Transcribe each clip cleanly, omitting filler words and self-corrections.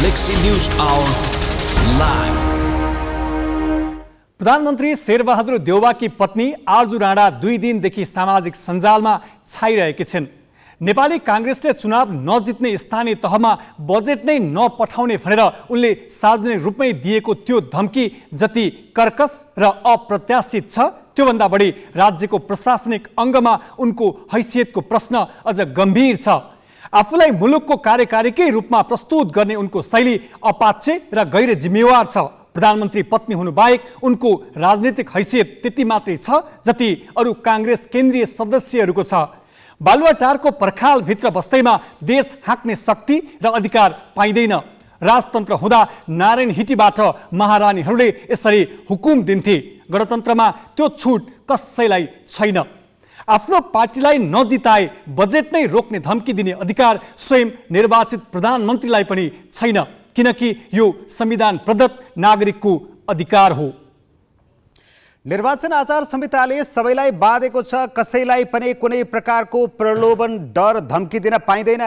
Galaxy News Hour live. प्रधानमन्त्री शेरबहादुर देउवाकी पत्नी आरजु राणा 2 दिनदेखि सामाजिक सञ्जालमा छाइरहेकी छिन्। नेपाली कांग्रेसले चुनाव नजित्ने स्थानीय तहमा बजेट नै नपठाउने भनेर उनले सार्वजनिक रूपमै दिएको त्यो धम्की जति कर्कश र अप्रत्याशित छ, त्योभन्दा बढी राज्यको प्रशासनिक अङ्गमा उनको हैसियतको प्रश्न अझ गम्भीर छ। आफूलाई मुलुकको कार्यकारीकै रूपमा प्रस्तुत गर्ने उनको शैली अपाच्य र गैर जिम्मेवार छ। प्रधानमन्त्री पत्नी हुनु बाहेक उनको राजनीतिक हैसियत त्यति मात्रै छ जति अरू कांग्रेस केन्द्रीय सदस्यहरूको छ। बालुवाटारको पर्खालभित्र बस्दैमा देश हाँक्ने शक्ति र अधिकार पाइँदैन। राजतन्त्र हुँदा नारायण हिटीबाट महारानीहरूले यसरी हुकुम दिन्थे। गणतन्त्रमा त्यो छुट कसैलाई छैन। आफ्नो पार्टीलाई नजिताए बजेट नै रोक्ने धम्की दिने अधिकार स्वयं निर्वाचित प्रधानमन्त्रीलाई पनि छैन, किनकि यो संविधान प्रदत्त नागरिकको अधिकार हो। निर्वाचन आचार संहिताले सबैलाई बाँधेको छ। कसैलाई पनि कुनै प्रकारको प्रलोभन, डर, धम्की दिन पाइँदैन।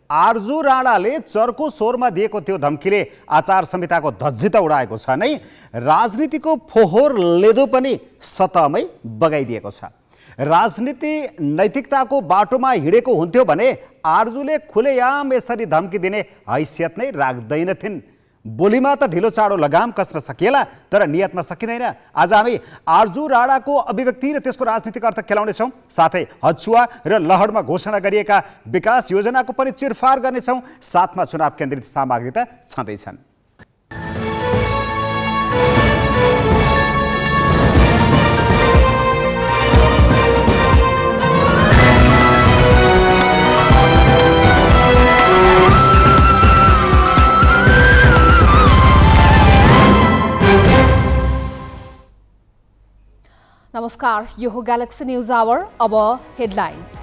आरजु राणाले चर्को स्वरमा दिएको त्यो धम्कीले आचार संहिताको धज्जी त उडाएको छ नै, राजनीतिको फोहोर लेदो पनि सतहमै बगाइदिएको छ। राजनीति नैतिकताको बाटोमा हिँडेको हुन्थ्यो भने आरजुले खुलेआम यसरी धम्की दिने हैसियत नै राख्दैनथिन्। बोलीमा त ढिलो चाँडो लगाम कस्न सकिएला, तर नियतमा सकिँदैन। आज हामी आरजु राणाको अभिव्यक्ति र त्यसको राजनीतिक अर्थ केलाउनेछौँ। साथै हचुवा र लहडमा घोषणा गरिएका विकास योजनाको पनि चिरफार गर्नेछौँ। साथमा चुनाव केन्द्रित सामग्री त छँदैछन्। नमस्कार, यो हो गैलेक्सी न्यूज आवर। अब हेडलाइन्स।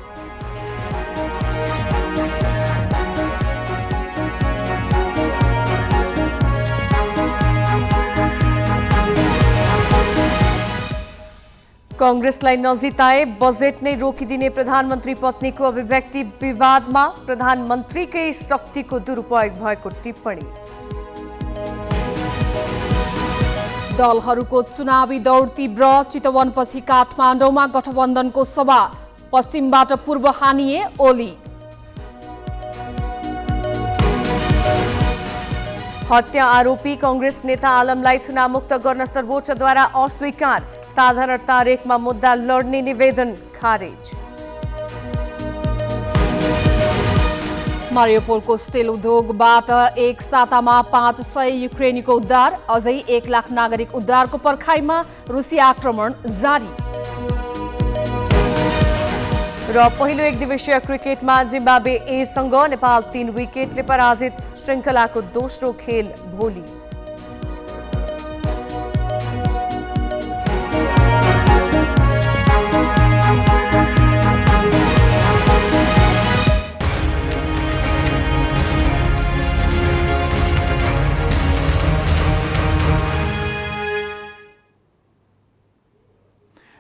कांग्रेसलाई नजिताए बजेट नै रोकिदिने प्रधानमन्त्री पत्नीको अभिव्यक्ति विवादमा। प्रधानमन्त्रीकै शक्तिको दुरुपयोग भएको टिप्पणी। दलहरूको चुनावी दौड तीव्र। चितवनपछि काठमाडौँमा गठबन्धनको सभा। पश्चिमबाट पूर्व हानिए ओली। हत्या आरोपी कांग्रेस नेता आलमलाई थुनामुक्त गर्न सर्वोच्चद्वारा अस्वीकार। साधारण तारिखमा मुद्दा लड्ने निवेदन खारेज। मारियोपोलको स्टिल उद्योगबाट एक सातामा 500 युक्रेनीको उद्धार। अझै 1 लाख नागरिक उद्धारको पर्खाइमा। रुसी आक्रमण जारी। र पहिलो एकदिवसीय क्रिकेटमा जिम्बाब्वे एसँग नेपाल 3 विकेटले पराजित। श्रृङ्खलाको दोस्रो खेल भोलि।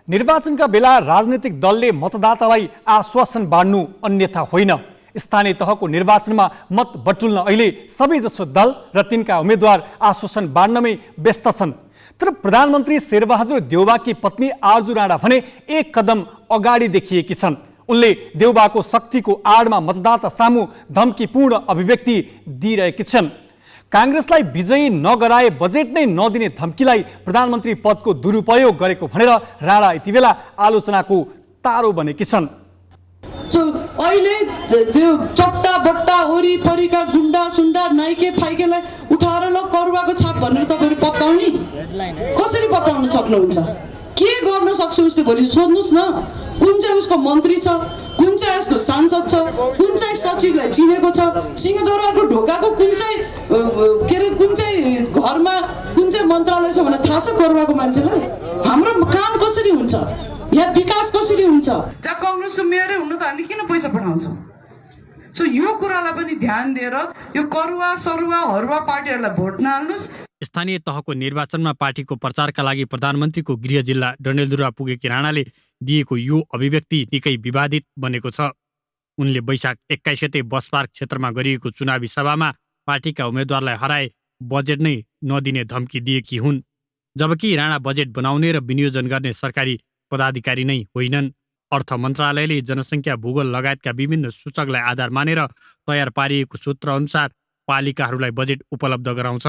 निर्वाचनका बेला राजनीतिक दलले मतदातालाई आश्वासन बाँड्नु अन्यथा होइन। स्थानीय तहको निर्वाचनमा मत बटुल्न अहिले सबैजसो दल र तिनका उम्मेद्वार आश्वासन बाँड्नमै व्यस्त छन्। तर प्रधानमन्त्री शेरबहादुर देउवाकी पत्नी आरजु राणा भने एक कदम अगाडि देखिएकी छन्। उनले देउवाको शक्तिको आडमा मतदाता सामु धम्कीपूर्ण अभिव्यक्ति दिइरहेकी छन्। कांग्रेसलाई विजयी नगराए बजेट नै नदिने धम्कीलाई प्रधानमन्त्री पदको दुरुपयोग गरेको भनेर राणा यतिबेला आलोचनाको तारो बनेकी छन्। अहिले त्यो चट्टा बट्टा वरिपरिका गुन्डा सुन्डा नाइके फाइकेलाई उठाएर ल करुवाको छाप भनेर तपाईहरु पत्ताउने कसरी पत्ताउन सक्नुहुन्छ? के गर्न सक्छ उसले भोलि सोध्नुस् न। कुन चाहिँ उसको मन्त्री छ, कुन चाहिँ यसको सांसद छ, कुन चाहिँ सचिवलाई चिनेको छ, सिंहदरबारको ढोकाको कुन चाहिँ कुन चाहिँ घरमा कुन चाहिँ मन्त्रालय छ भनेर थाहा छ करुवाको मान्छेलाई? हाम्रो काम कसरी हुन्छ, यहाँ विकास कसरी हुन्छ? जहाँ कांग्रेसको मेयरै हुन त हामीले किन पैसा पठाउँछौँ? सो यो कुरालाई पनि ध्यान दिएर यो करुवा सरुवा हरुवा पार्टीहरूलाई भोट नहाल्नुस्। स्थानीय तहको निर्वाचनमा पार्टीको प्रचारका लागि प्रधानमन्त्रीको गृह जिल्ला डडेलधुरा पुगेकी राणाले दिएको यो अभिव्यक्ति निकै विवादित बनेको छ। उनले वैशाख 21 गते बस पार्क क्षेत्रमा गरिएको चुनावी सभामा पार्टीका उम्मेद्वारलाई हराए बजेट नै नदिने धम्की दिएकी हुन्। जबकि राणा बजेट बनाउने र विनियोजन गर्ने सरकारी पदाधिकारी नै होइनन्। अर्थ मन्त्रालयले जनसङ्ख्या, भूगोल लगायतका विभिन्न सूचकलाई आधार मानेर तयार पारिएको सूत्र अनुसार पालिकाहरूलाई बजेट उपलब्ध गराउँछ।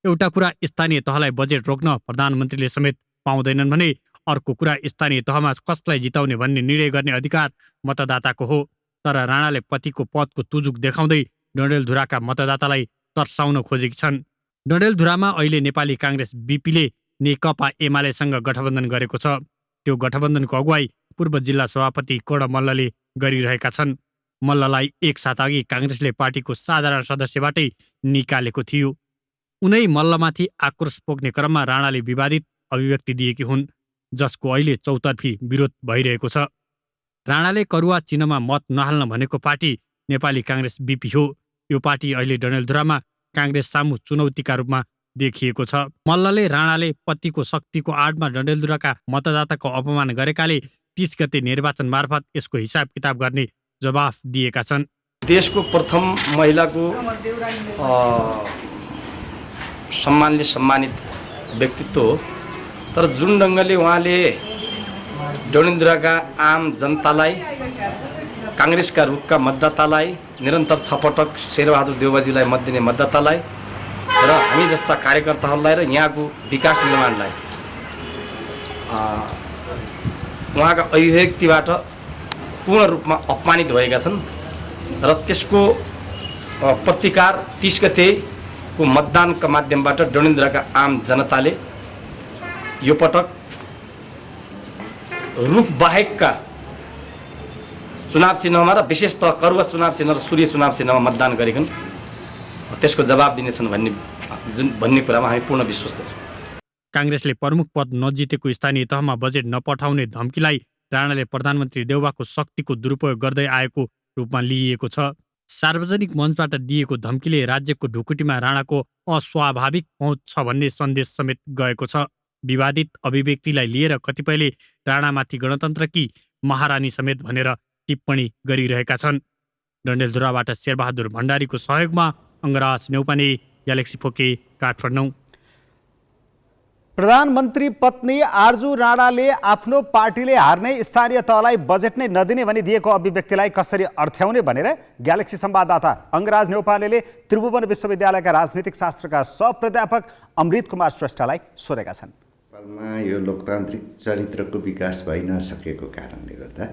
एउटा कुरा स्थानीय तहलाई बजेट रोक्न प्रधानमन्त्रीले समेत पाउँदैनन् भने अर्को कुरा स्थानीय तहमा कसलाई जिताउने भन्ने निर्णय गर्ने अधिकार मतदाताको हो। तर राणाले पतिको पदको तुजुक देखाउँदै डडेलधुराका मतदातालाई तर्साउन खोजेकी छन्। डडेलधुरामा अहिले नेपाली काङ्ग्रेस बीपीले नेकपा एमालेसँग गठबन्धन गरेको छ। त्यो गठबन्धनको अगुवाई पूर्व जिल्ला सभापति कर्ण मल्लले गरिरहेका छन्। मल्ललाई एक साता अघि काङ्ग्रेसले पार्टीको साधारण सदस्यबाटै निकालेको थियो। उनै मल्लमाथि आक्रोश पोख्ने क्रममा राणाले विवादित अभिव्यक्ति दिएकी हुन्, जसको अहिले चौतर्फी विरोध भइरहेको छ। राणाले करुवा चिन्हमा मत नहाल्न भनेको पार्टी नेपाली काङ्ग्रेस बीपी हो। यो पार्टी अहिले डडेलधुरामा काङ्ग्रेस सामु चुनौतीका रूपमा देखिएको छ। मल्लले राणाले पतिको शक्तिको आडमा डडेलधुराका मतदाताको अपमान गरेकाले 30 गते निर्वाचन मार्फत यसको हिसाब किताब गर्ने जवाफ दिएका छन्। देशको प्रथम महिलाको सम्मानले सम्मानित व्यक्तित्व हो। तर जुन ढङ्गले उहाँले डडेलधुराका आम जनतालाई, काङ्ग्रेसका रूपका मतदातालाई, निरन्तर छपटक शेरबहादुर देउवाजीलाई मत दिने मतदातालाई र हामी जस्ता कार्यकर्ताहरूलाई र यहाँको विकास निर्माणलाई उहाँका अभिव्यक्तिबाट पूर्ण रूपमा अपमानित भएका छन् र त्यसको प्रतिकार 30 गतेको मतदानका माध्यमबाट डडेलधुराका आम जनताले यो पटक रुख बाहेकका चुनाव चिन्हमा र विशेषतः करुवा चुनाव चिन्ह र सूर्य चुनाव चिन्हमा मतदान गरिकन त्यसको जवाब दिनेछन् भन्ने कुरामा हामी पूर्ण विश्वस्त छौँ। काङ्ग्रेसले प्रमुख पद नजितेको स्थानीय तहमा बजेट नपठाउने धम्कीलाई राणाले प्रधानमन्त्री देउवाको शक्तिको दुरुपयोग गर्दै आएको रूपमा लिइएको छ। सार्वजनिक मञ्चबाट दिएको धम्कीले राज्यको ढुकुटीमा राणाको अस्वाभाविक पहुँच छ भन्ने सन्देश समेत गएको छ। विवादित अभिव्यक्तिलाई लिएर कतिपयले राणामाथि गणतन्त्रकी महारानी समेत भनेर टिप्पणी गरिरहेका छन्। डडेलधुराबाट शेरबहादुर भण्डारीको सहयोगमा अङ्गराज नेउपाने, ग्यालेक्सी फोके, काठमाडौँ। प्रधानमन्त्री पत्नी आर्जु राणाले आफ्नो पार्टीले हार्ने स्थानीय तहलाई बजेट नै नदिने भनी दिएको अभिव्यक्तिलाई कसरी अर्थ्याउने भनेर ग्यालेक्सी संवाददाता अङ्गराज नेउपानेले त्रिभुवन विश्वविद्यालयका राजनीतिक शास्त्रका सहप्राध्यापक अमृत कुमार श्रेष्ठलाई सोधेका छन्। यो लोकतान्त्रिक चरित्रको विकास भइ नसकेको कारणले गर्दा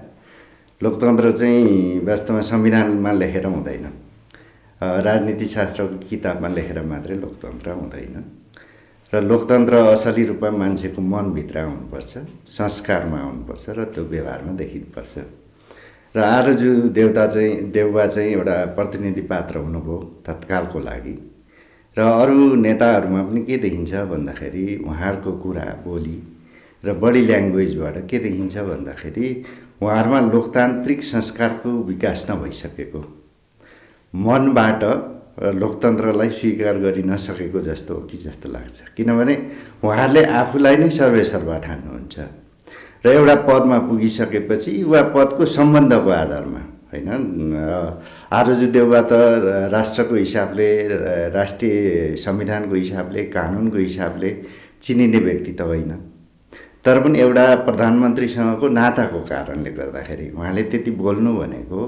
लोकतन्त्र चाहिँ वास्तवमा संविधानमा लेखेर हुँदैन, राजनीति शास्त्रको किताबमा लेखेर मात्रै लोकतन्त्र हुँदैन र लोकतन्त्र असली रूपमा मान्छेको मनभित्र आउनुपर्छ, संस्कारमा आउनुपर्छ र त्यो व्यवहारमा देखिनुपर्छ। र आर्जु देउवा चाहिँ एउटा प्रतिनिधि पात्र हुनुभयो तत्कालको लागि। र अरू नेताहरूमा पनि के देखिन्छ भन्दाखेरि उहाँहरूको कुरा बोली र बडी ल्याङ्ग्वेजबाट के देखिन्छ भन्दाखेरि उहाँहरूमा लोकतान्त्रिक संस्कारको विकास नभइसकेको, मनबाट लोकतन्त्रलाई स्वीकार गरि नसकेको जस्तो हो कि जस्तो लाग्छ। किनभने उहाँहरूले आफूलाई नै सर्वेसर्वा ठान्नुहुन्छ र एउटा पदमा पुगिसकेपछि वा पदको सम्बन्धको आधारमा होइन। आर्जु देउवा त राष्ट्रको हिसाबले, राष्ट्रिय संविधानको हिसाबले, कानुनको हिसाबले चिनिने व्यक्ति त होइन, तर पनि एउटा प्रधानमन्त्रीसँगको नाताको कारणले गर्दाखेरि उहाँले त्यति बोल्नु भनेको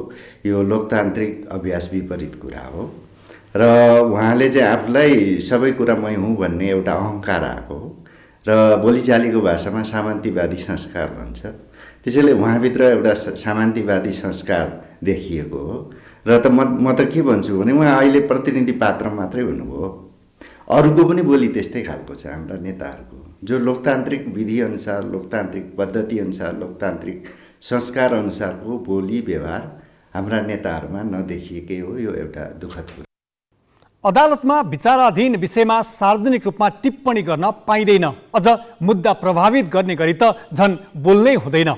यो लोकतान्त्रिक अभ्यास विपरीत कुरा हो र उहाँले चाहिँ आफूलाई सबै कुरा मै हुँ भन्ने एउटा अहङ्कार आएको हो र बोलीचालीको भाषामा सामन्तीवादी संस्कार भन्छ। त्यसैले उहाँभित्र एउटा सामन्तीवादी संस्कार देखिएको हो र म त के भन्छु भने उहाँ अहिले प्रतिनिधि पात्र मात्रै हुनुभयो, अरूको पनि बोली त्यस्तै खालको छ हाम्रा नेताहरूको, जो लोकतान्त्रिक विधिअनुसार, लोकतान्त्रिक पद्धतिअनुसार, लोकतान्त्रिक संस्कार अनुसारको बोली व्यवहार हाम्रा नेताहरूमा नदेखिएकै हो। यो एउटा दुःखद कुरा। अदालतमा विचाराधीन विषयमा सार्वजनिक रूपमा टिप्पणी गर्न पाइँदैन, अझ मुद्दा प्रभावित गर्ने गरी त झन् बोल्नै हुँदैन।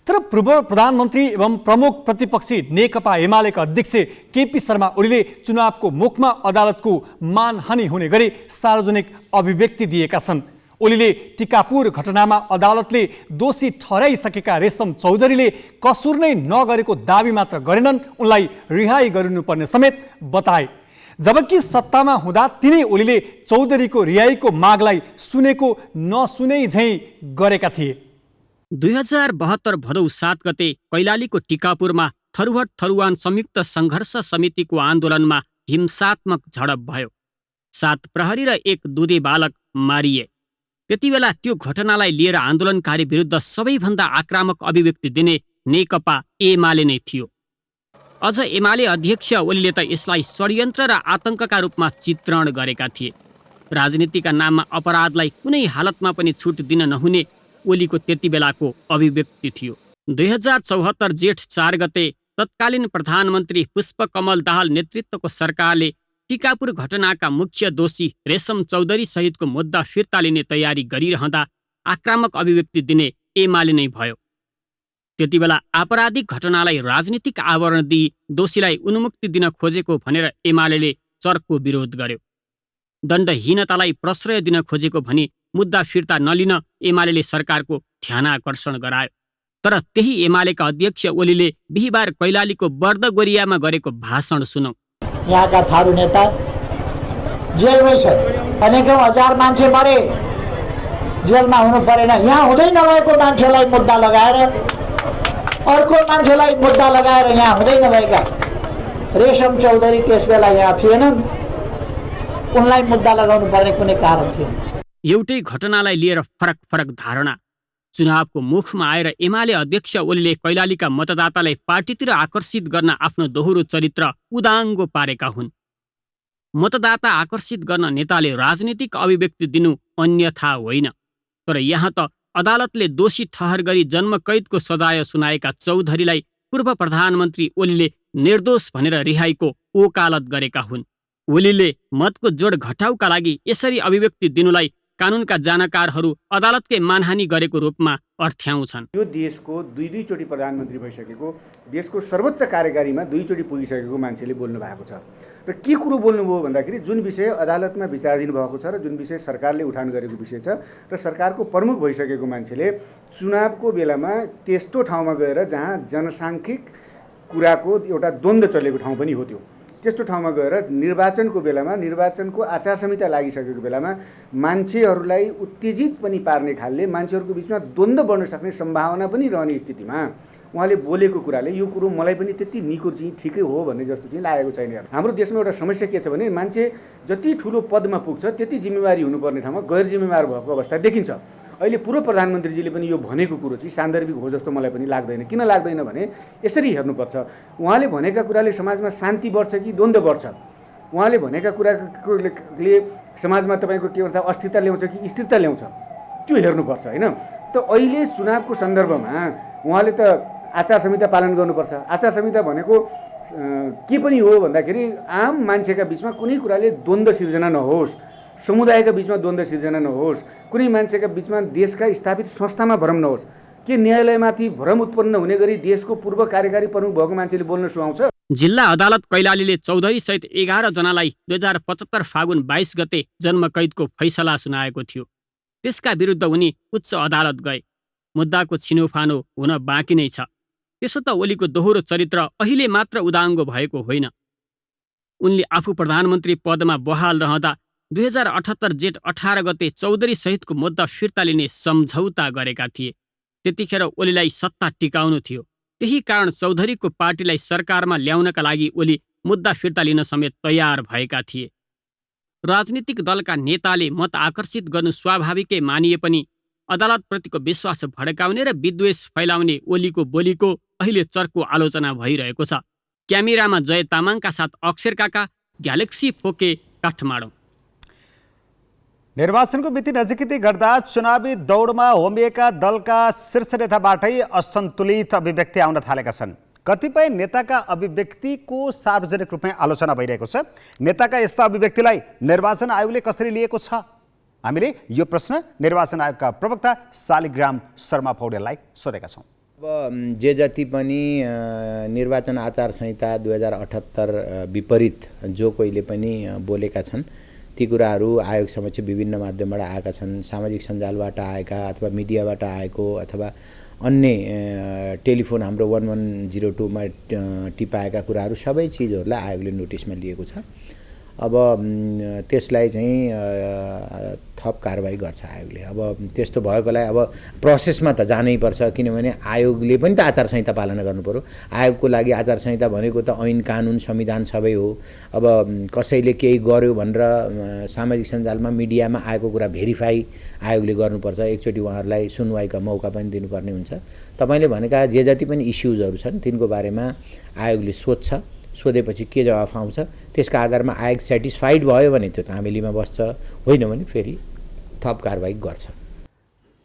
तर पूर्व प्रधानमन्त्री एवं प्रमुख प्रतिपक्षी नेकपा एमालेका अध्यक्ष केपी शर्मा ओलीले चुनावको मुखमा अदालतको मानहानि हुने गरी सार्वजनिक अभिव्यक्ति दिएका छन्। ओलीले टिकापुर घटनामा अदालतले दोषी ठहराइसकेका रेशम चौधरीले कसुर नै नगरेको दाबी मात्र गरेनन्, उनलाई रिहाई गरिनुपर्ने समेत बताए। जबकि सत्तामा हुँदा तिनै ओलीले चौधरीको रिहाईको मागलाई सुनेको नसुनै झैँ गरेका थिए। 2072 भदौ 7 गते कैलालीको टिकापुरमा थरुहट थरुवान संयुक्त सङ्घर्ष समितिको आन्दोलनमा हिंसात्मक झडप भयो। 7 प्रहरी र 1 दुधे बालक मारिए। त्यतिबेला त्यो घटनालाई लिएर आन्दोलनकारी विरुद्ध सबैभन्दा आक्रामक अभिव्यक्ति दिने नेकपा एमाले नै थियो। अझ एमाले अध्यक्ष ओलीले त यसलाई षड्यन्त्र र आतंकका रूपमा चित्रण गरेका थिए। राजनीतिका नाममा अपराधलाई कुनै हालतमा पनि छुट दिन नहुने ओलीको त्यति बेलाको अभिव्यक्ति थियो। 2074 जेठ 4 गते तत्कालीन प्रधानमन्त्री पुष्पकमल दाहाल नेतृत्वको सरकारले टिकापुर घटनाका मुख्य दोषी रेशम चौधरी सहितको मुद्दा फिर्ता लिने तयारी गरिरहँदा आक्रामक अभिव्यक्ति दिने एमाले नै भयो। त्यतिबेला आपराधिक घटनालाई राजनीतिक आवरण दिई दोषीलाई उन्मुक्ति दिन खोजेको भनेर एमाले चर्को विरोध गर्यो। दण्डहीनतालाई प्रश्रय दिन खोजेको भनी मुद्दा फिर्ता नलिन एमाले सरकारको ध्यानाकर्षण गरायो। तर त्यही एमालेका अध्यक्ष ओलीले बिहिबार कैलालीको बर्दगोरियामा गरेको भाषण सुनौ। यहाँका थारू नेता जेलमै छन्, अनेकौं हजार मान्छे मरे, जेलमा हुनु परेन। यहाँ हुँदै नभएको मान्छेलाई मुद्दा लगाएर, अर्को मान्छेलाई मुद्दा लगाएर यहाँ हुँदै नभएका रेशम चौधरी त्यस बेला यहाँ थिएनन्, उनलाई मुद्दा लगाउनु पर्ने कुनै कारण थिएन। एउटै घटनालाई लिएर फरक फरक धारणा। चुनावको मुखमा आएर एमाले अध्यक्ष ओलीले कैलालीका मतदातालाई पार्टीतिर आकर्षित गर्न आफ्नो दोहोरो चरित्र उदाङ्गो पारेका हुन्। मतदाता आकर्षित गर्न नेताले राजनीतिक अभिव्यक्ति दिनु अन्यथा होइन। तर यहाँ त अदालतले दोषी ठहर गरी जन्मकैदको सजाय सुनाएका चौधरीलाई पूर्व प्रधानमन्त्री ओलीले निर्दोष भनेर रिहाईको ओकालत गरेका हुन्। ओलीले मतको जोड घटाउका लागि यसरी अभिव्यक्ति दिनुलाई कानुनका जानकारहरू अदालतकै मानहानि गरेको रूपमा अर्थ्याउँछन्। यो देशको दुई चोटि प्रधानमन्त्री भइसकेको, देशको सर्वोच्च कार्यकारीमा 2 चोटि पुगिसकेको मान्छेले बोल्नु भएको छ र के कुरो बोल्नुभयो भन्दाखेरि जुन विषय अदालतमा विचाराधीन भएको छ र जुन विषय सरकारले उठान गरेको विषय छ र सरकारको प्रमुख भइसकेको मान्छेले चुनावको बेलामा त्यस्तो ठाउँमा गएर जहाँ जनसाङ्ख्यिक कुराको एउटा द्वन्द्व चलेको ठाउँ पनि हो, त्यस्तो ठाउँमा गएर निर्वाचनको बेलामा, निर्वाचनको आचार संहिता लागिसकेको बेलामा मान्छेहरूलाई उत्तेजित पनि पार्ने खालले मान्छेहरूको बिचमा द्वन्द्व बढ्न सक्ने सम्भावना पनि रहने स्थितिमा उहाँले बोलेको कुराले यो कुरो मलाई पनि त्यति निको चाहिँ ठिकै हो भन्ने जस्तो चाहिँ लागेको छैन। हाम्रो देशमा एउटा समस्या के छ भने मान्छे जति ठुलो पदमा पुग्छ त्यति जिम्मेवारी हुनुपर्ने ठाउँमा गैर जिम्मेवार भएको अवस्था देखिन्छ। अहिले पूर्व प्रधानमन्त्रीजीले पनि यो भनेको कुरो चाहिँ सान्दर्भिक हो जस्तो मलाई पनि लाग्दैन। किन लाग्दैन भने यसरी हेर्नुपर्छ, उहाँले भनेका कुराले समाजमा शान्ति बढ्छ कि द्वन्द्व बढ्छ, उहाँले भनेका कुराले समाजमा तपाईँको के भन्छ अस्थिरता ल्याउँछ कि स्थिरता ल्याउँछ, त्यो हेर्नुपर्छ होइन। त अहिले चुनावको सन्दर्भमा उहाँले त आचार संहिता पालन गर्नुपर्छ। आचार संहिता भनेको के पनि हो भन्दाखेरि आम मान्छेका बिचमा कुनै कुराले द्वन्द्व सिर्जना नहोस्, समुदायका बिचमा द्वन्द्व सिर्जना नहोस्, कुनै मान्छेका बिचमा देशका स्थापित संस्थामा भ्रम नहोस्। के न्यायालयमाथि भ्रम उत्पन्न हुने गरी देशको पूर्व कार्यकारी प्रमुख भएको मान्छेले बोल्न सुहाउँछ? जिल्ला अदालत कैलालीले चौधरी सहित 11 जनालाई 2075 फागुन 22 गते जन्मकैदको फैसला सुनाएको थियो। त्यसका विरुद्ध उनी उच्च अदालत गए। मुद्दाको छिनोफानो हुन बाँकी नै छ। त्यसो त ओलीको दोहोरो चरित्र अहिले मात्र उदाङ्गो भएको होइन। उनले आफू प्रधानमन्त्री पदमा बहाल रहँदा 2078 जेठ 18 गते चौधरी सहितको मुद्दा फिर्ता लिने सम्झौता गरेका थिए। त्यतिखेर ओलीलाई सत्ता टिकाउनु थियो। त्यही कारण चौधरीको पार्टीलाई सरकारमा ल्याउनका लागि ओली मुद्दा फिर्ता लिन समेत तयार भएका थिए। राजनीतिक दलका नेताले मत आकर्षित गर्नु स्वाभाविकै मानिए पनि अदालतप्रतिको विश्वास भड्काउने र विद्वेष फैलाउने ओलीको बोलीको अहिले चर्को आलोचना भइरहेको छ। क्यामेरामा जय तामाङका साथ अक्षर काका, ग्यालेक्सी फोके, काठमाडौँ। निर्वाचनको मिति नजिकै गर्दा चुनावी दौडमा होमिएका दलका शीर्ष नेताबाटै असन्तुलित अभिव्यक्ति आउन थालेका छन्। कतिपय नेताका अभिव्यक्तिको सार्वजनिक रूपमै आलोचना भइरहेको छ। नेताका यस्ता अभिव्यक्तिलाई निर्वाचन आयोगले कसरी लिएको छ? हामीले यो प्रश्न निर्वाचन आयोगका प्रवक्ता शालिग्राम शर्मा पौडेललाई सोधेका छौँ। अब जे जति पनि निर्वाचन आचार संहिता 2078 विपरीत जो कोहीले पनि बोलेका छन् ती कुराहरू आयोग समक्ष विभिन्न माध्यमबाट आएका छन्। सामाजिक सञ्जालबाट आएका अथवा मिडियाबाट आएको अथवा अन्य टेलिफोन हाम्रो 1102 मा टिपाएका कुराहरू सबै चिजहरूलाई आयोगले नोटिसमा लिएको छ। अब त्यसलाई चाहिँ थप कारबाही गर्छ आयोगले। अब त्यस्तो भएकोलाई अब प्रोसेसमा त जानैपर्छ, किनभने आयोगले पनि त आचार संहिता पालना गर्नु पर्यो। आयोगको लागि आचार संहिता भनेको त ऐन कानुन संविधान सबै हो। अब कसैले केही गर्यो भनेर सामाजिक सञ्जालमा मिडियामा आएको कुरा भेरिफाई आयोगले गर्नुपर्छ। एकचोटि उहाँहरूलाई सुनवाईका मौका पनि दिनुपर्ने हुन्छ। तपाईँले भनेका जे जति पनि इस्युजहरू छन् तिनको बारेमा आयोगले सोध्छ, सोधेपछि के जवाफ आउँछ त्यसका आधारमा आयोग सेटिस्फाइड भयो भने त्यो तामेलीमा बस्छ, होइन भने फेरि थप कारबाही गर्छ।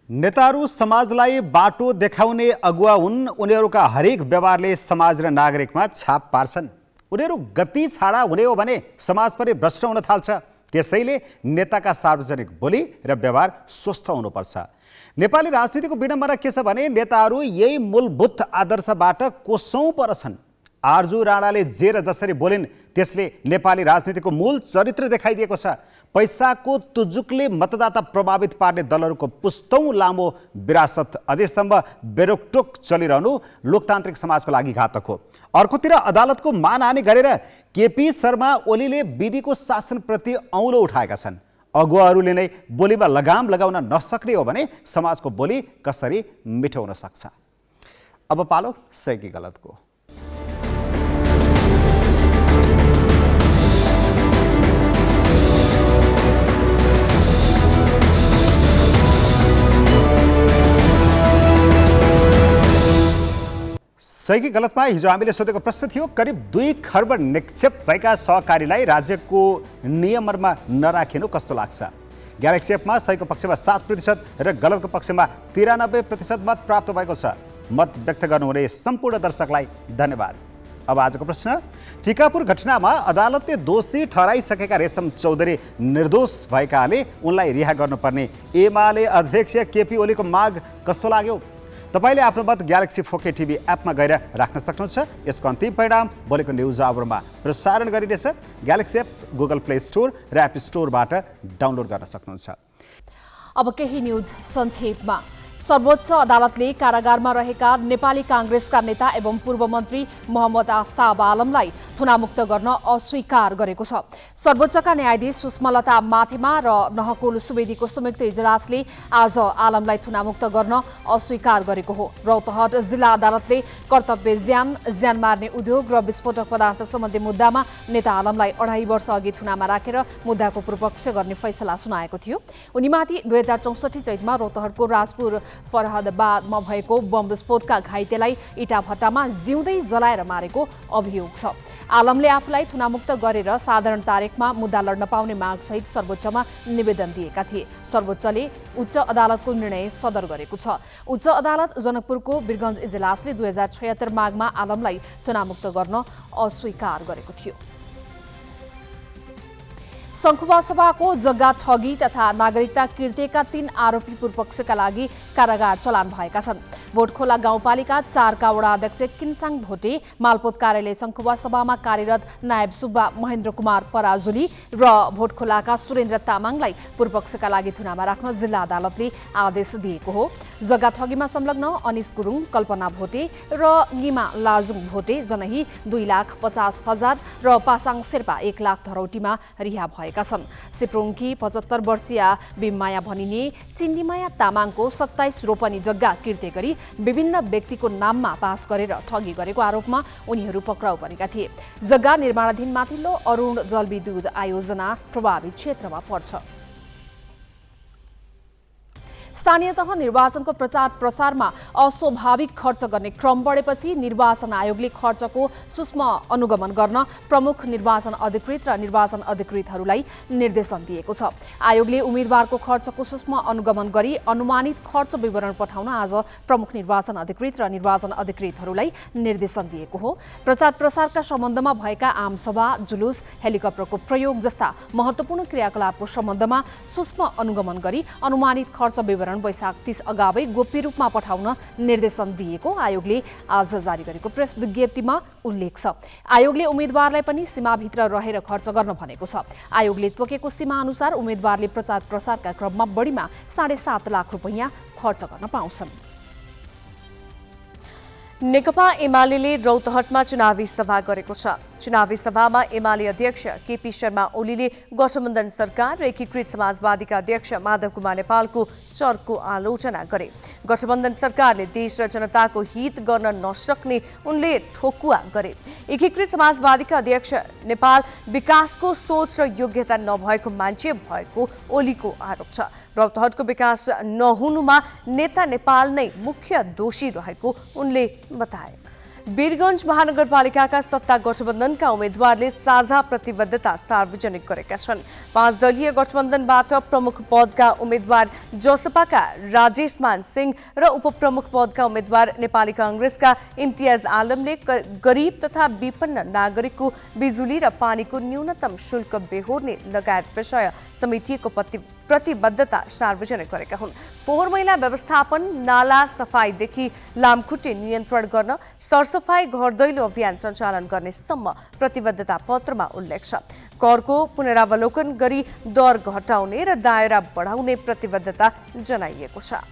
नेताहरू समाजलाई बाटो देखाउने अगुवा हुन्। उनीहरूका हरेक व्यवहारले समाज र नागरिकमा छाप पार्छन्। उनीहरू गति छाडा हुने हो भने समाज पनि भ्रष्ट हुन थाल्छ। त्यसैले नेताका सार्वजनिक बोली र व्यवहार स्वस्थ हुनुपर्छ। नेपाली राजनीतिको विडम्बना के छ भने नेताहरू यही मूलभूत आदर्शबाट कोसौँ पर छन्। आरजु राणाले जे र जसरी बोलिन् त्यसले नेपाली राजनीतिको मूल चरित्र देखाइदिएको छ। पैसाको तुजुकले मतदाता प्रभावित पार्ने दलहरूको पुस्तौँ लामो विरासत अझैसम्म बेरोकटोक चलिरहनु लोकतान्त्रिक समाजको लागि घातक हो। अर्कोतिर अदालतको मानहानि गरेर केपी शर्मा ओलीले विधिको शासनप्रति औँलो उठाएका छन्। अगुवाहरूले नै बोलीमा लगाम लगाउन नसक्ने हो भने समाजको बोली कसरी मिठो हुन सक्छ। अब पालो सही कि गलतको। सही कि गलतमा हिजो हामीले सोधेको प्रश्न थियो, करिब 2 खर्ब निक्षेप भएका सहकारीलाई राज्यको नियमनमा नराखिनु कस्तो लाग्छ? ग्यालेक्सी एपमा सहीको पक्षमा 7% र गलतको पक्षमा 93% मत प्राप्त भएको छ। मत व्यक्त गर्नुहुने सम्पूर्ण दर्शकलाई धन्यवाद। अब आजको प्रश्न, टिकापुर घटनामा अदालतले दोषी ठहराइसकेका रेशम चौधरी निर्दोष भएकाले उनलाई रिहा गर्नुपर्ने एमाले अध्यक्ष केपी ओलीको माग कस्तो लाग्यो? तपाईले आफ्नो मत ग्यालेक्सी 4K टिभी एपमा गएर राख्न सक्नुहुन्छ। यसको अन्तिम परिणाम भोलिको न्युज आवरमा प्रसारण गरिनेछ। Galaxy app Google play store र एप स्टोरबाट डाउनलोड गर्न सक्नुहुन्छ। अब केही न्युज संक्षेपमा। सर्वोच्च अदालतले कारागारमा रहेका नेपाली कांग्रेसका नेता एवं पूर्व मन्त्री मोहम्मद आफ्ताब आलमलाई थुनामुक्त गर्न अस्वीकार गरेको छ। सर्वोच्चका न्यायाधीश सुषमालता माथेमा र नहकुल सुवेदीको संयुक्त इजलासले आज आलमलाई थुनामुक्त गर्न अस्वीकार गरेको हो। रौतहट जिल्ला अदालतले कर्तव्य ज्यान मार्ने उद्योग र विस्फोटक पदार्थ सम्बन्धी मुद्दामा नेता आलमलाई 2.5 वर्ष अघि थुनामा राखेर मुद्दाको पूर्वपक्ष गर्ने फैसला सुनाएको थियो। उनीमाथि 2064 चैतमा रौतहटको राजपुर फरहदाबादमा भएको बम विस्फोटका घाइतेलाई इटाभट्टामा जिउँदै जलाएर मारेको अभियोग छ। आलमले आफूलाई थुनामुक्त गरेर साधारण तारिखमा मुद्दा लड्न पाउने मागसहित सर्वोच्चमा निवेदन दिएका थिए। सर्वोच्चले उच्च अदालतको निर्णय सदर गरेको छ। उच्च अदालत जनकपुरको वीरगञ्ज इजलासले 2076 मागमा आलमलाई थुनामुक्त गर्न अस्वीकार गरेको थियो। संखुवा सभाको जग्गा ठगी तथा नागरिकता किर्तेका 3 आरोपी पूर्वपक्षका लागि कारागार चलान भएका छन्। भोटखोला गाउँपालिका 4 का वडा अध्यक्ष किन्साङ भोटे, मालपोत कार्यालय संखुवा सभामा कार्यरत नायब सुब्बा महेन्द्र कुमार पराजुली र भोटखोलाका सुरेन्द्र तामाङलाई पूर्वपक्षका लागि थुनामा राख्न जिल्ला अदालतले आदेश दिएको हो। जग्गा ठगीमा संलग्न अनिस गुरुङ, कल्पना भोटे र गिमा लाजुङ भोटे जनही 2,50,000 र पासाङ शेर्पा 1 लाख धरौटीमा रिहा भएका छन्। सिप्रुङकी 75 वर्षीय बिममाया भनिने चिन्नीमाया तामाङको 27 रोपनी जग्गा किर्ते गरी विभिन्न व्यक्तिको नाममा पास गरेर ठगी गरेको आरोपमा उनीहरू पक्राउ परेका थिए। जग्गा निर्माणाधीन माथिल्लो अरुण जलविद्युत आयोजना प्रभावित क्षेत्रमा पर्छ। स्थानीय तह निर्वाचनको प्रचार प्रसारमा अस्वाभाविक खर्च गर्ने क्रम बढेपछि निर्वाचन आयोगले खर्चको सूक्ष्म अनुगमन गर्न प्रमुख निर्वाचन अधिकृत र निर्वाचन अधिकृतहरूलाई निर्देशन दिएको छ। आयोगले उम्मेदवारको खर्चको सूक्ष्म अनुगमन गरी अनुमानित खर्च विवरण पठाउन आज प्रमुख निर्वाचन अधिकृत र निर्वाचन अधिकृतहरूलाई निर्देशन दिएको हो। प्रचार प्रसारका सम्बन्धमा भएका आमसभा, जुलुस, हेलिकप्टरको प्रयोग जस्ता महत्त्वपूर्ण क्रियाकलापको सम्बन्धमा सूक्ष्म अनुगमन गरी अनुमानित खर्च विवरण वैशाख 30 अगावै गोप्य रूपमा पठाउन निर्देशन दिएको आयोगले आज जारी गरेको प्रेस विज्ञप्तिमा उल्लेख छ। आयोगले उम्मेदवारलाई पनि सीमाभित्र रहेर खर्च गर्न भनेको छ। आयोगले तोकेको सीमा अनुसार उम्मेदवारले प्रचार प्रसारका क्रममा बढीमा 7.5 लाख रुपैयाँ खर्च गर्न पाउँछन्। नेकपा एमाले रौतहटमा चुनावी सभा गरेको छ। चुनावी सभामा एमाले अध्यक्ष केपी शर्मा ओलीले गठबन्धन सरकार र एकीकृत समाजवादीका अध्यक्ष माधव कुमार नेपालको चर्को आलोचना गरे। गठबन्धन सरकारले देश र जनताको हित गर्न नसक्ने उनले ठोकुवा गरे। एकीकृत समाजवादीका अध्यक्ष नेपाल विकासको सोच र योग्यता नभएको मान्छे भएको ओलीको आरोप छ। रौतहटको विकास नहुनुमा नेता नेपाल नै मुख्य दोषी रहेको उनले बताए। वीरगञ्ज महानगरपालिकाका सत्ता गठबन्धनका उम्मेद्वारले साझा प्रतिबद्धता सार्वजनिक गरेका छन्। 5 दलीय गठबन्धनबाट प्रमुख पदका उम्मेद्वार जसपाका राजेश मान सिंह र उपप्रमुख पदका उम्मेद्वार नेपाली कांग्रेसका इम्तियाज आलमले गरिब तथा विपन्न नागरिकको बिजुली र पानीको न्यूनतम शुल्क बेहोर्ने लगायत विषय समेटिएको प्रतिबद्धता सार्वजनिक गरेका हुन्। फोहोर मैला व्यवस्थापन, नाला सफाईदेखि लामखुट्टे नियन्त्रण गर्न सरसफाई घर दैलो अभियान सञ्चालन गर्ने सम्म प्रतिबद्धता पत्रमा उल्लेख छ। करको पुनरावलोकन गरी दर घटाउने र दायरा बढाउने प्रतिबद्धता जनाइएको छ।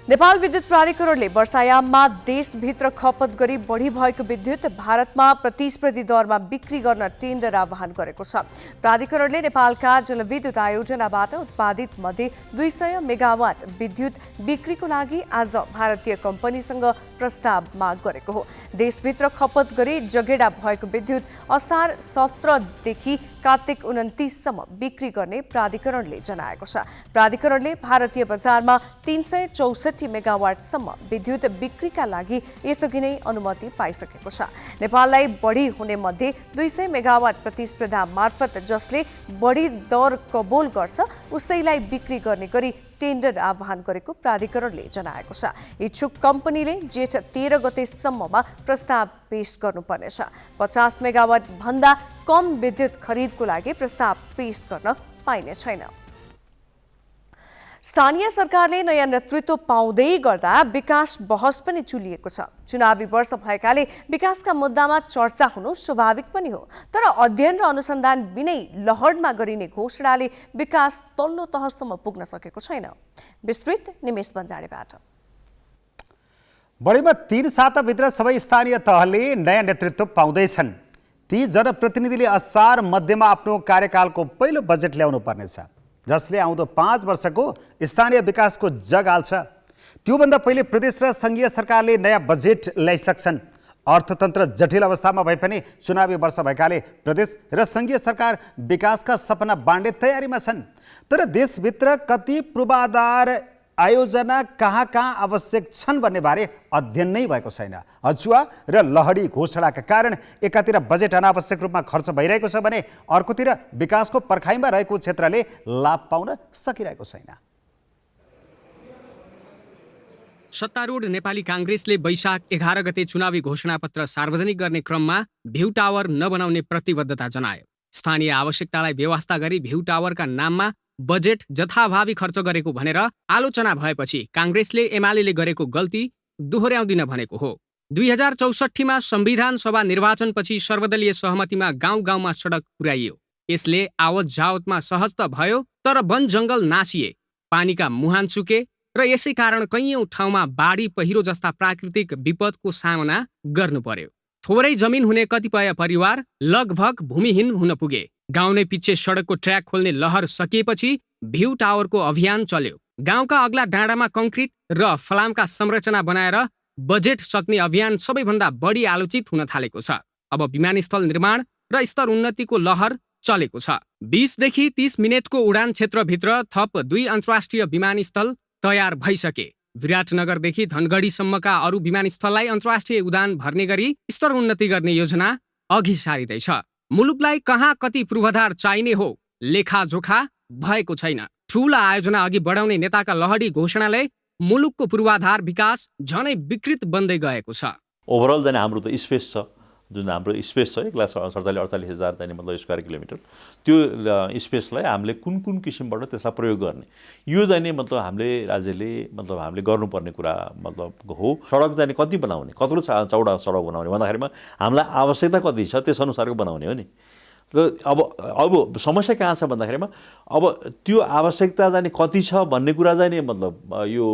नेपाल विद्युत प्राधिकरणले वर्षायाममा देशभित्र खपत गरी बढी भएको विद्युत भारतमा प्रतिस्पर्धी दरमा बिक्री गर्न टेन्डर आह्वान गरेको छ। प्राधिकरणले नेपालका जलविद्युत आयोजनाबाट उत्पादित मध्ये 200 मेगावाट विद्युत बिक्रीको लागि आज भारतीय कम्पनीसँग प्रस्ताव माग गरेको हो। देशभित्र खपत गरी जगेडा भएको विद्युत असार 17 देखि कार्तिक 29 सम्म बिक्री गर्ने प्राधिकरणले जनाएको छ। प्राधिकरणले भारतीय बजारमा 364 मेगावाटसम्म विद्युत बिक्रीका लागि यसअघि नै अनुमति पाइसकेको छ। नेपाललाई बढी हुने मध्ये 200 मेगावाट प्रतिस्पर्धा मार्फत जसले बढी दर कबोल गर्छ उसैलाई बिक्री गर्ने गरी टेन्डर आह्वान गरेको प्राधिकरणले जनाएको छ। इच्छुक कम्पनीले जेठ 13 गतेसम्ममा प्रस्ताव पेश गर्नुपर्नेछ। 50 मेगावाट भन्दा कम विद्युत खरिदको लागि प्रस्ताव पेश गर्न पाइने छैन। स्थानीय सरकारले नयाँ नेतृत्व पाउँदै गर्दा विकास बहस पनि चुलिएको छ। चुनावी वर्ष भएकाले विकासका मुद्दामा चर्चा हुनु स्वाभाविक पनि हो। तर अध्ययन र अनुसन्धान बिनै लहरमा गरिने घोषणाले विकास तल्लो तहसम्म पुग्न सकेको छैन। विस्तृत निमेश बन्जाडेबाट। बढीमा 3 साताभित्र सबै स्थानीय तहले नयाँ नेतृत्व पाउँदैछन्। ती जनप्रतिनिधिले असार मध्यमा आफ्नो कार्यकालको पहिलो बजेट ल्याउनु पर्नेछ, जसले आउँदो 5 वर्षको स्थानीय विकासको जग हाल्छ। त्योभन्दा पहिले प्रदेश र संघीय सरकारले नयाँ बजेट ल्याइसक्छन्। अर्थतन्त्र जटिल अवस्थामा भए पनि चुनावी वर्ष भएकाले प्रदेश र संघीय सरकार विकासका सपना बाँड्ने तयारीमा छन्। तर देशभित्र कति पूर्वाधार आयोजना कहाँ आवश्यक छन् भन्ने बारे अध्ययन नै भएको छैन। अचुवा र लहडी घोषणाका कारण एकातिर बजेट अनावश्यक रूपमा खर्च भइरहेको छ भने अर्कोतिर विकासको पर्खाइमा रहेको क्षेत्रले लाभ पाउन सकिरहेको छैन। सत्तारूढ नेपाली कांग्रेसले वैशाख 11 गते चुनावी घोषणापत्र सार्वजनिक गर्ने क्रममा भ्यू टावर नबनाउने प्रतिबद्धता जनायो। स्थानीय आवश्यकतालाई व्यवस्था गरी भ्यू टावरका नाममा बजेट जथाभावी खर्च गरेको भनेर आलोचना भएपछि कांग्रेसले एमालेले गरेको गल्ती दोहोर्याउँदिन भनेको हो। 2064मा संविधान सभा निर्वाचनपछि सर्वदलीय सहमतिमा गाउँ-गाउँमा सडक पुर्याइयो। यसले आवत जावतमा सहज त भयो, तर वन जंगल नासिए, पानीका मुहान चुके र यसै कारण कैयौं ठाउँमा बाढी पहिरो जस्ता प्राकृतिक विपदको सामना गर्नु पर्यो। थोरै जमिन हुने कतिपय परिवार लगभग भूमिहीन हुन पुगे। गाउँ नै पिच्छे सडकको ट्र्याक खोल्ने लहर सकिएपछि भ्यू टावरको अभियान चल्यो। गाउँका अग्ला डाँडामा कंक्रिट र फलामका संरचना बनाएर बजेट सक्ने अभियान सबैभन्दा बढी आलोचित हुन थालेको छ। अब विमानस्थल निर्माण र स्तर उन्नतिको लहर चलेको छ। 20 देखि 30 मिनेटको उडान क्षेत्रभित्र थप 2 अन्तर्राष्ट्रिय विमानस्थल तयार भइसके। विराटनगरदेखि धनगढीसम्मका अरू विमानस्थललाई अन्तर्राष्ट्रिय उडान भर्ने गरी स्तर उन्नति गर्ने योजना अघि सारिँदैछ। मुलुकलाई कहाँ कति पूर्वाधार चाहिने हो लेखाजोखा भएको छैन। ठूला आयोजना अघि बढाउने नेताका लहडी घोषणाले मुलुकको पूर्वाधार विकास झनै विकृत बन्दै गएको छ। ओभरअल जाने हाम्रो त स्पेस छ, जुन हाम्रो स्पेस छ 1,47,48,000 जाने मतलब स्क्वायर किलोमिटर, त्यो स्पेसलाई हामीले कुन कुन किसिमबाट त्यसलाई प्रयोग गर्ने, यो जाने मतलब हामीले राज्यले मतलब हामीले गर्नुपर्ने कुरा मतलब हो। सडक जाने कति बनाउने, कत्रो चौडा सडक बनाउने भन्दाखेरिमा हामीलाई आवश्यकता कति छ त्यसअनुसारको बनाउने हो नि। र अब समस्या कहाँ छ भन्दाखेरिमा अब त्यो आवश्यकता चाहिँ कति छ भन्ने कुरा चाहिँ नि मतलब यो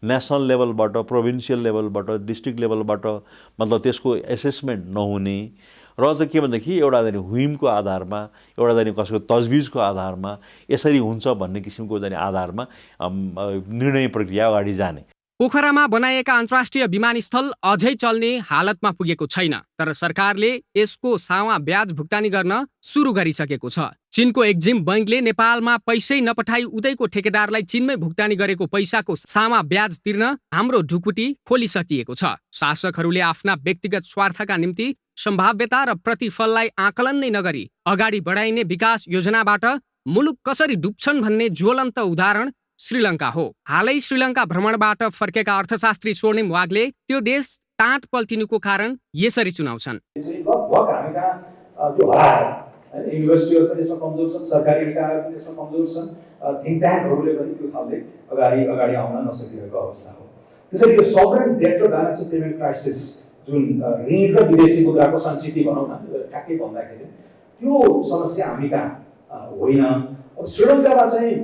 नेसनल लेभलबाट, प्रोभिन्सियल लेभलबाट, डिस्ट्रिक्ट लेभलबाट मतलब त्यसको एसेसमेन्ट नहुने र चाहिँ के भनेदेखि एउटा चाहिँ हुइमको आधारमा, एउटा चाहिँ कसैको तजबिजको आधारमा यसरी हुन्छ भन्ने किसिमको चाहिँ आधारमा निर्णय प्रक्रिया अगाडि जाने। पोखरामा बनाइएका अन्तर्राष्ट्रिय विमानस्थल अझै चल्ने हालतमा पुगेको छैन, तर सरकारले यसको सावा ब्याज भुक्तानी गर्न सुरु गरिसकेको छ। चीनको एक्जिम बैंकले नेपालमा पैसै नपठाई उतैको ठेकेदारलाई चीनमै भुक्तानी गरेको पैसाको सावा ब्याज तिर्न हाम्रो ढुकुटी खोलिसकिएको छ। शासकहरूले आफ्ना व्यक्तिगत स्वार्थका निम्ति सम्भाव्यता र प्रतिफललाई आकलन नै नगरी अगाडि बढाइने विकास योजनाबाट मुलुक कसरी डुब्छन् भन्ने ज्वलन्त उदाहरण श्रीलङ्का हो। हालै श्रीलङ्का भ्रमणबाट फर्केका अर्थशास्त्री स्वर्णिम वागले त्यो देश टाँट पल्टिनुको कारण यसरी चुनाउँछन्। युनिभर्सिटीहरू पनि यसमा कमजोर छन्, सरकारी निकायहरू पनि यसमा कमजोर छन्, थिङ्क ट्याङ्कहरूले पनि त्यो खालले अगाडि आउन नसकिरहेको अवस्था हो। त्यसैले यो सभरेन डेट र ब्यालेन्स अफ पेमेन्ट क्राइसिस जुन ऋण र विदेशी मुद्राको सन्सिटी भनौँ न, ठ्याक्कै भन्दाखेरि त्यो समस्या हामी कहाँ होइन। अब श्रीलङ्कामा चाहिँ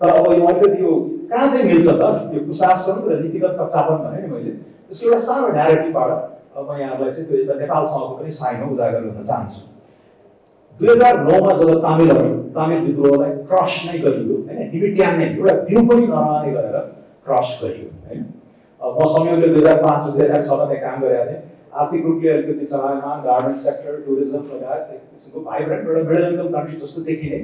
तर अब यो अलिकति यो कहाँ चाहिँ मिल्छ त यो कुशासन र नीतिगत कच्चापन भने नि मैले त्यसको एउटा सानो ड्यारेक्टिभबाट म यहाँलाई चाहिँ त्यो नेपालसँगको पनि साइनो उजागर गर्न चाहन्छु। 2009 जब तामिल विद्रोहलाई क्रस नै गरियो होइन, टिबिटियन नै एउटा भ्यू पनि नरहने गरेर क्रस गरियो होइन। म संयोगले 2005 र 2006 मा काम गरेको थिएँ। आर्थिक रूपले अलिकति चलायमान गार्मेन्ट सेक्टर, टुरिज्म लगायत एक किसिमको भाइब्रेन्ट एउटा मिडल इन्कम कन्ट्री जस्तो देखिने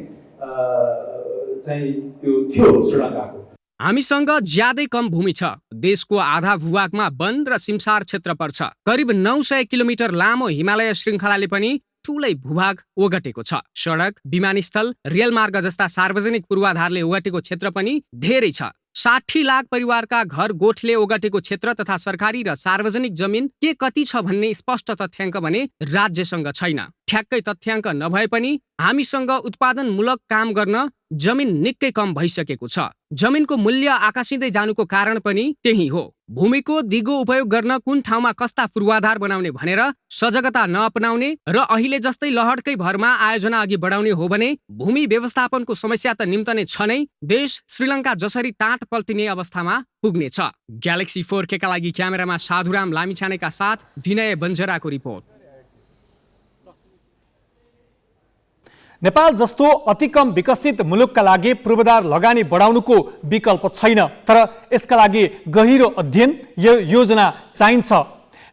चाहिँ त्यो थियो श्रीलङ्काको। हामीसँग ज्यादै कम भूमि छ। देशको आधा भूभागमा वन र सिमसार क्षेत्र पर्छ। करिब 900 किलोमिटर लामो हिमालय श्रृङ्खलाले पनि ठूलै भूभाग ओगटेको छ। सडक, विमानस्थल, रेलमार्ग जस्ता सार्वजनिक पूर्वाधारले ओगटेको क्षेत्र पनि धेरै छ। 60 लाख परिवारका घर गोठले ओगटेको क्षेत्र तथा सरकारी र सार्वजनिक जमिन के कति छ भन्ने स्पष्ट तथ्याङ्क भने राज्यसँग छैन। ठ्याक्कै तथ्याङ्क नभए पनि हामीसँग उत्पादनमूलक काम गर्न जमिन निकै कम भइसकेको छ। जमिनको मूल्य आकाशिँदै जानुको कारण पनि त्यही हो। भूमिको दिगो उपयोग गर्न कुन ठाउँमा कस्ता पूर्वाधार बनाउने भनेर सजगता नअपनाउने र अहिले जस्तै लहरकै भरमा आयोजना अघि बढाउने हो भने भूमि व्यवस्थापनको समस्या त निम्तने छ नै, देश श्रीलङ्का जसरी टाँट पल्टिने अवस्थामा पुग्नेछ। ग्यालेक्सी 4K का लागि क्यामेरामा साधुराम लामिछानेका साथ विनय बन्जराको रिपोर्ट। नेपाल जस्तो अति कम विकसित मुलुकका लागि पूर्वाधार लगानी बढाउनुको विकल्प छैन, तर यसका लागि गहिरो अध्ययन योजना चाहिन्छ।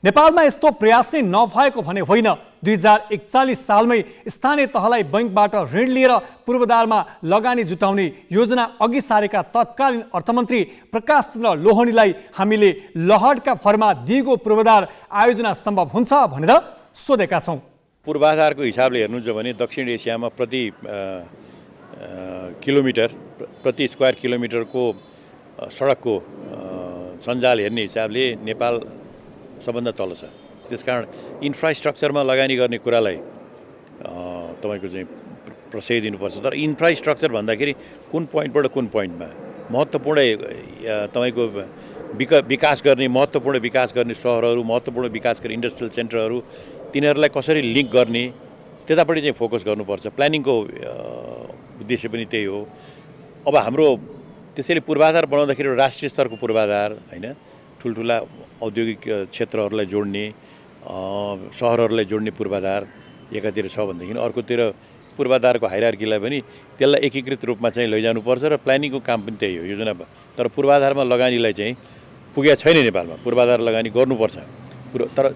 नेपालमा यस्तो प्रयास नै नभएको भने होइन। 2041 सालमै स्थानीय तहलाई बैंकबाट ऋण लिएर पूर्वाधारमा लगानी जुटाउने योजना अघि सारेका तत्कालीन अर्थमन्त्री प्रकाश चन्द्र लोहनीलाई हामीले लहरका भरमा दिगो पूर्वाधार आयोजना सम्भव हुन्छ भनेर सोधेका छौँ। पूर्वाधारको हिसाबले हेर्नुहुन्छ भने दक्षिण एसियामा प्रति किलोमिटर, प्रति स्क्वायर किलोमिटरको सडकको सञ्जाल हेर्ने हिसाबले नेपाल सबभन्दा तल छ। त्यसकारण इन्फ्रास्ट्रक्चरमा लगानी गर्ने कुरालाई तपाईँको चाहिँ प्रशय दिनुपर्छ। तर इन्फ्रास्ट्रक्चर भन्दाखेरि कुन पोइन्टबाट कुन पोइन्टमा महत्त्वपूर्ण तपाईँको विकास गर्ने, महत्त्वपूर्ण विकास गर्ने सहरहरू, महत्त्वपूर्ण विकास गर्ने इन्डस्ट्रियल सेन्टरहरू, तिनीहरूलाई कसरी लिङ्क गर्ने त्यतापट्टि चाहिँ फोकस गर्नुपर्छ। प्लानिङको उद्देश्य पनि त्यही हो। अब हाम्रो त्यसैले पूर्वाधार बनाउँदाखेरि राष्ट्रिय स्तरको पूर्वाधार होइन, ठुल्ठुला औद्योगिक क्षेत्रहरूलाई जोड्ने, सहरहरूलाई जोड्ने पूर्वाधार एकातिर छ भनेदेखि अर्कोतिर पूर्वाधारको हाइरार्कीलाई पनि त्यसलाई एकीकृत रूपमा चाहिँ लैजानुपर्छ र प्लानिङको काम पनि त्यही हो, योजना। तर पूर्वाधारमा लगानीलाई चाहिँ पुगेको छैन नेपालमा। पूर्वाधार लगानी गर्नुपर्छ, तर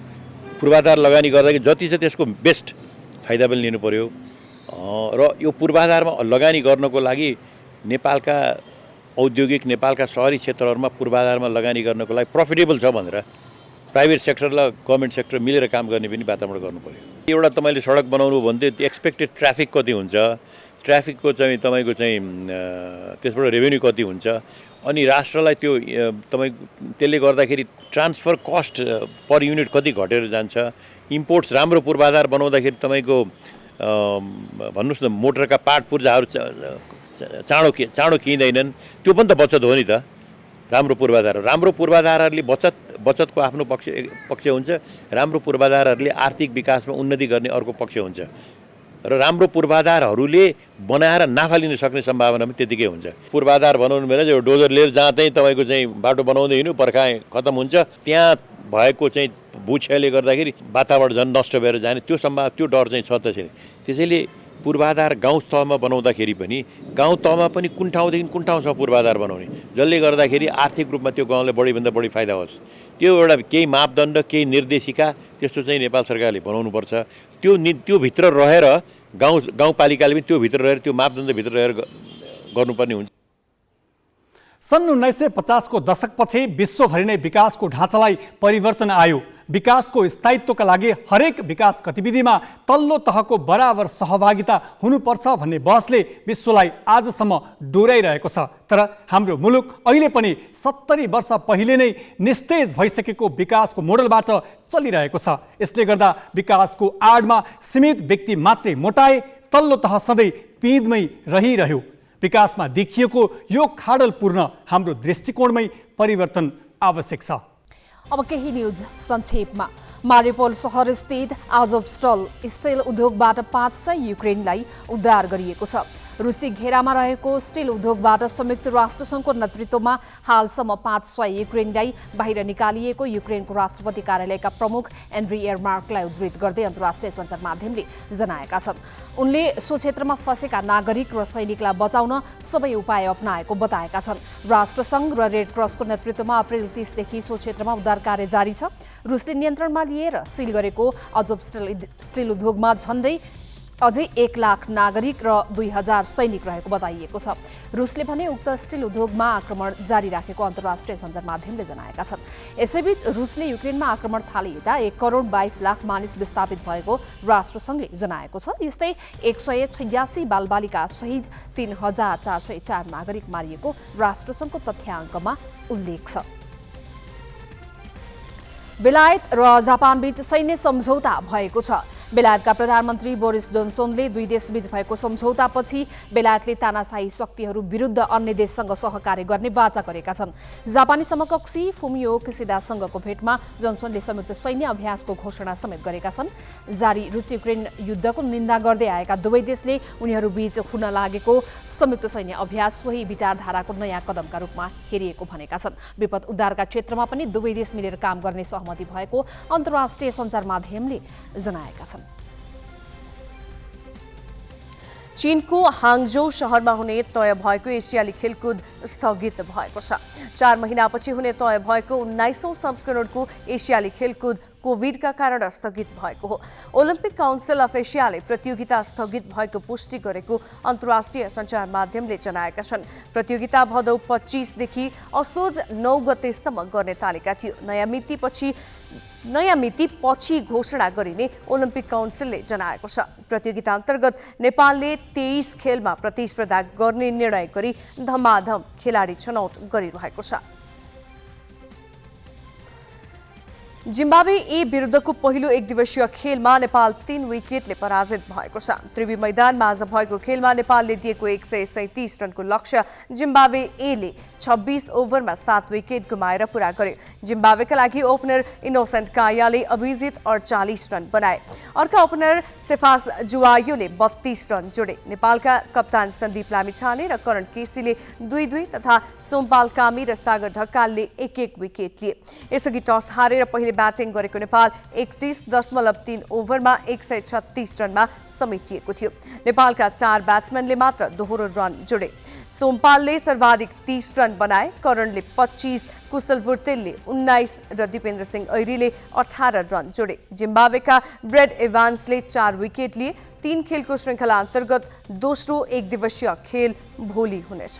पूर्वाधार लगानी गर्दाखेरि जति छ त्यसको बेस्ट फाइदा पनि लिनु पर्यो। र यो पूर्वाधारमा लगानी गर्नको लागि नेपालका औद्योगिक, नेपालका सहरी क्षेत्रहरूमा पूर्वाधारमा लगानी गर्नको लागि प्रफिटेबल छ भनेर प्राइभेट सेक्टर र गभर्मेन्ट सेक्टर मिलेर काम गर्ने पनि वातावरण गर्नु पर्यो। एउटा तपाईँले सडक बनाउनु भने त्यो एक्सपेक्टेड ट्राफिक कति हुन्छ, ट्राफिकको चाहिँ तपाईँको चाहिँ त्यसबाट रेभेन्यू कति हुन्छ, अनि राष्ट्रलाई त्यो त्यसले गर्दाखेरि ट्रान्सफर कस्ट पर युनिट कति घटेर जान्छ। इम्पोर्ट्स राम्रो पूर्वाधार बनाउँदाखेरि तपाईँको भन्नुहोस् न मोटरका पार्ट पुर्जाहरू चाँडो किन्दैनन्, त्यो पनि त बचत हो नि त। राम्रो पूर्वाधारहरूले बचतको आफ्नो पक्ष हुन्छ। राम्रो पूर्वाधारहरूले आर्थिक विकासमा उन्नति गर्ने अर्को पक्ष हुन्छ। र राम्रो पूर्वाधारहरूले बनाएर नाफा लिन सक्ने सम्भावना पनि त्यतिकै हुन्छ। पूर्वाधार बनाउनु बेला जो डोजर लिएर जहाँ चाहिँ तपाईँको चाहिँ बाटो बनाउँदै हिँड्नु पर्खा खत्तम हुन्छ, त्यहाँ भएको चाहिँ भूक्षयले गर्दाखेरि वातावरण झन् नष्ट भएर जाने त्यो डर चाहिँ छ त्यसैले। त्यसैले पूर्वाधार गाउँ तहमा बनाउँदाखेरि पनि गाउँ तहमा पनि कुन ठाउँदेखि कुन ठाउँसम्म पूर्वाधार बनाउने, जसले गर्दाखेरि आर्थिक रूपमा त्यो गाउँलाई बढीभन्दा बढी फाइदा होस्। त्यो एउटा केही मापदण्ड, केही निर्देशिका त्यस्तो चाहिँ नेपाल सरकारले बनाउनुपर्छ। त्यो भित्र रहेर गाउँपालिकाले पनि त्यो भित्र रहेर त्यो मापदण्डभित्र रहेर गर्नुपर्ने हुन्छ। सन् 1950 को दशकपछि विश्वभरि नै विकासको ढाँचालाई परिवर्तन आयो। विकासको स्थायित्वका लागि हरेक विकास गतिविधिमा तल्लो तहको बराबर सहभागिता हुनुपर्छ भन्ने बहसले विश्वलाई आजसम्म डोर्याइरहेको छ। तर हाम्रो मुलुक अहिले पनि 70 वर्ष पहिले नै निस्तेज भइसकेको विकासको मोडलबाट चलिरहेको छ। यसले गर्दा विकासको आडमा सीमित व्यक्ति मात्रै मोटाए, तल्लो तह सधैँ पिँधमै रहिरह्यो। विकासमा देखिएको यो खाडल पूर्ण हाम्रो दृष्टिकोणमै परिवर्तन आवश्यक छ। अब केही न्यूज संक्षेपमा। मारिउपोल शहर स्थित आजोभस्टल स्टिल उद्योगबाट 500 युक्रेनलाई उद्धार गरिएको छ। रुसी घेरामा रहेको स्टिल उद्योगबाट संयुक्त राष्ट्रसङ्घको नेतृत्वमा हालसम्म 500 युक्रेनलाई बाहिर निकालिएको युक्रेनको राष्ट्रपति कार्यालयका प्रमुख एन्ड्री एयरमार्कलाई उद्धृत गर्दै अन्तर्राष्ट्रिय सञ्चार माध्यमले जनाएका छन्। उनले सो क्षेत्रमा फँसेका नागरिक र सैनिकलाई बचाउन सबै उपाय अपनाएको बताएका छन्। राष्ट्रसङ्घ र रेड क्रसको नेतृत्वमा अप्रिल 30 देखि सो क्षेत्रमा उद्धार कार्य जारी छ। रुसले नियन्त्रणमा लिएर सिल गरेको आजोभस्टल स्टिल उद्योगमा झन्डै अझै 1 लाख नागरिक र 2000 सैनिक रहेको बताइएको छ। रुसले भने उक्त स्टिल उद्योगमा आक्रमण जारी राखेको अन्तर्राष्ट्रिय सञ्चार माध्यमले जनाएका छन्। यसैबीच रुसले युक्रेनमा आक्रमण थालिएता 1 करोड 22 लाख मानिस विस्थापित भएको राष्ट्रसङ्घले जनाएको छ। यस्तै 186 बालबालिका सहित 3404 नागरिक मारिएको राष्ट्रसङ्घको तथ्याङ्कमा उल्लेख छ। बेलायत र जापानबीच सैन्य सम्झौता भएको छ। बेलायतका प्रधानमन्त्री बोरिस जोन्सनले दुई देशबीच भएको सम्झौतापछि बेलायतले तानाशाही शक्तिहरू विरुद्ध अन्य देशसँग सहकार्य गर्ने वाचा गरेका छन्। जापानी समकक्षी फुमियो किसिदासँगको भेटमा जोन्सनले संयुक्त सैन्य अभ्यासको घोषणा समेत गरेका छन्। जारी रुस युक्रेन युद्धको निन्दा गर्दै आएका दुवै देशले उनीहरूबीच हुन लागेको संयुक्त सैन्य अभ्यास सोही विचारधाराको नयाँ कदमका रूपमा हेरिएको भनेका छन्। विपद उद्धारका क्षेत्रमा पनि दुवै देश मिलेर काम गर्ने सहमति भएको अन्तर्राष्ट्रिय सञ्चार माध्यमले जनाएका छन्। चीनको हाङझौ शहरमा हुने तय भएको एसियाली खेलकुद स्थगित भएको छ। 4 महिनापछि हुने तय भएको 19औं संस्करणको एसियाली खेलकुद कोभिडका कारण स्थगित भएको हो। ओलम्पिक काउन्सिल अफ एसियाले प्रतियोगिता स्थगित भएको पुष्टि गरेको अन्तर्राष्ट्रिय सञ्चार माध्यमले जनाएका छन्। प्रतियोगिता भदौ 25 देखि असोज 9 गतेसम्म गर्ने तालिका थियो। नयाँ मिति पछि घोषणा गरिने ओलम्पिक काउन्सिलले जनाएको छ। प्रतियोगिता अन्तर्गत नेपालले 23 खेलमा प्रतिस्पर्धा गर्ने निर्णय गरी धमाधम खेलाडी छनौट गरिरहेको छ। जिम्बाब्वे ए विरुद्धको पहिलो एकदिवसीय खेलमा नेपाल 3 विकेटले पराजित भएको छ। त्रिवी मैदानमा आज भएको खेलमा नेपालले दिएको 137 रनको लक्ष्य जिम्बाब्वे एले 26 ओभरमा 7 विकेट गुमाएर पूरा गर्यो। जिम्बाब्वेका लागि ओपनर इनोसेन्ट कायाले अभिजित 48 रन बनाए। अर्का ओपनर सेफास जुवायोले 32 रन जोडे। नेपालका कप्तान सन्दीप लामिछाने र करण केसीले 2-2 तथा सोमपाल कामी र सागर ढकालले 1-1 विकेट लिए। यसअघि टस हारेर पहिले ब्याटिङ गरेको नेपाल 31.3 ओभरमा 136 रनमा समेटिएको थियो। नेपालका 4 ब्याट्सम्यानले मात्र दोहोरो रन जोडे। सोमपालले सर्वाधिक 30 रन बनाए। करणले 25, कुशल भुर्तेलले 19 र दिपेन्द्र सिंह ऐरीले 18 रन जोडे। जिम्बाब्वेका ब्रेड एभान्सले 4 विकेट लिए। 3 खेलको श्रृङ्खला अन्तर्गत दोस्रो एकदिवसीय खेल भोलि हुनेछ।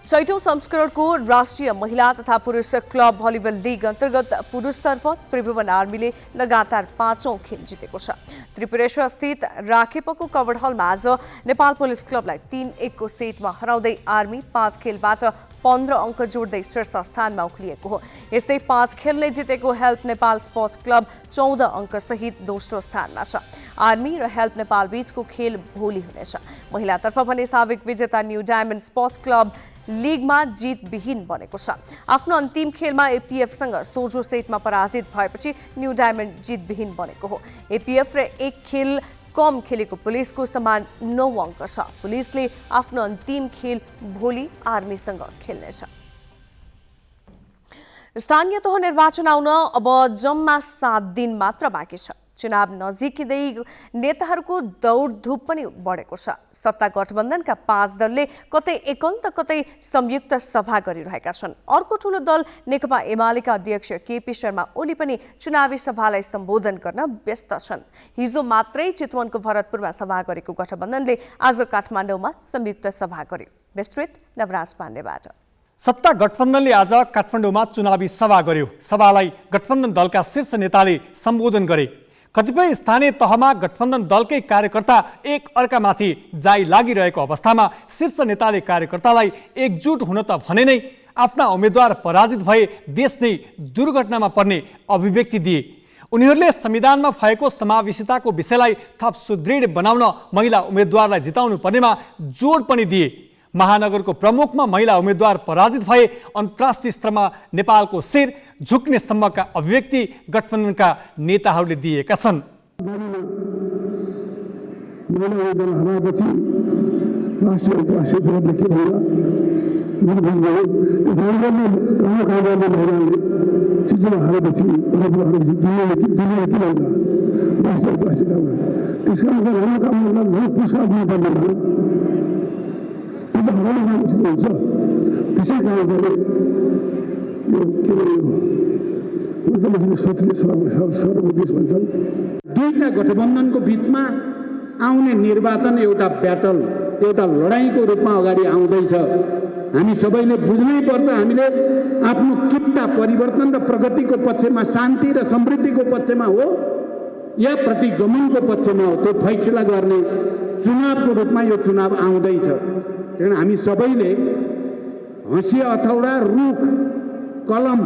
6औं संस्करणको राष्ट्रिय महिला तथा पुरुष क्लब भलिबल लिग अन्तर्गत पुरुषतर्फ त्रिभुवन आर्मीले लगातार 5औं खेल जितेको छ। त्रिपुरेश्वर स्थित राखेपको कभर हलमा आज नेपाल पुलिस क्लबलाई 3-1 को सेटमा हराउँदै आर्मी 5 खेलबाट 15 अङ्क जोड्दै शीर्ष स्थानमा उक्लिएको हो। यस्तै 5 खेलले जितेको हेल्प नेपाल स्पोर्ट्स क्लब 14 अङ्क सहित दोस्रो स्थानमा छ। आर्मी र हेल्प नेपाल बीचको खेल भोलि हुनेछ। महिलातर्फ भने साबिक विजेता न्यू डायमन्ड स्पोर्ट्स क्लब लिगमा जितविहीन बनेको छ। आफ्नो अन्तिम खेलमा एपीएफसँग सोझो सेटमा पराजित भएपछि न्यू डायमन्ड जितविहीन बनेको हो। एपीएफ र एक खेल कम खेलेको पुलिसको समान 9 अङ्क छ। पुलिसले आफ्नो अन्तिम खेल भोलि आर्मीसँग खेल्नेछ। स्थानीय तह निर्वाचन आउन अब जम्मा 7 दिन मात्र बाँकी छ। चुनाव नजिकै नेताहरूको दौडधुप पनि बढेको छ। सत्ता गठबन्धनका 5 दलले कतै एकल त कतै संयुक्त सभा गरिरहेका छन्। अर्को ठूलो दल नेकपा एमालेका अध्यक्ष केपी शर्मा ओली पनि चुनावी सभालाई सम्बोधन गर्न व्यस्त छन्। हिजो मात्रै चितवनको भरतपुरमा सभा गरेको गठबन्धनले आज काठमाडौँमा संयुक्त सभा गर्यो। विस्तृत नवराज पाण्डेबाट। सत्ता गठबन्धनले आज काठमाडौँमा चुनावी सभा गर्यो। सभालाई गठबन्धन दलका शीर्ष नेताले सम्बोधन गरे। कतिपय स्थानीय तहमा गठबन्धन दलकै कार्यकर्ता एक अर्कामाथि जाई लागिरहेको अवस्थामा शीर्ष नेताले कार्यकर्तालाई एकजुट हुन त भने नै आफ्ना उम्मेद्वार पराजित भए देश नै दुर्घटनामा पर्ने अभिव्यक्ति दिए। उनीहरूले संविधानमा भएको समावेशिताको विषयलाई थप सुदृढ बनाउन महिला उम्मेद्वारलाई जिताउनु पर्नेमा जोड पनि दिए। महानगरको प्रमुखमा महिला उम्मेद्वार पराजित भए अन्तर्राष्ट्रिय स्तरमा नेपालको शिर झुक्ने सम्मका अभिव्यक्ति गठबन्धनका नेताहरूले दिएका छन्। दुईटा गठबन्धनको बीचमा आउने निर्वाचन एउटा ब्याटल, एउटा लडाईँको रूपमा अगाडि आउँदैछ। हामी सबैले बुझ्नै पर्छ हामीले आफ्नो किप्ता परिवर्तन र प्रगतिको पक्षमा, शान्ति र समृद्धिको पक्षमा हो या प्रतिगमनको पक्षमा हो, त्यो फैसला गर्ने चुनावको रूपमा यो चुनाव आउँदैछ। त्यही हामी सबैले हँसिया अथौडा, रुख, कलम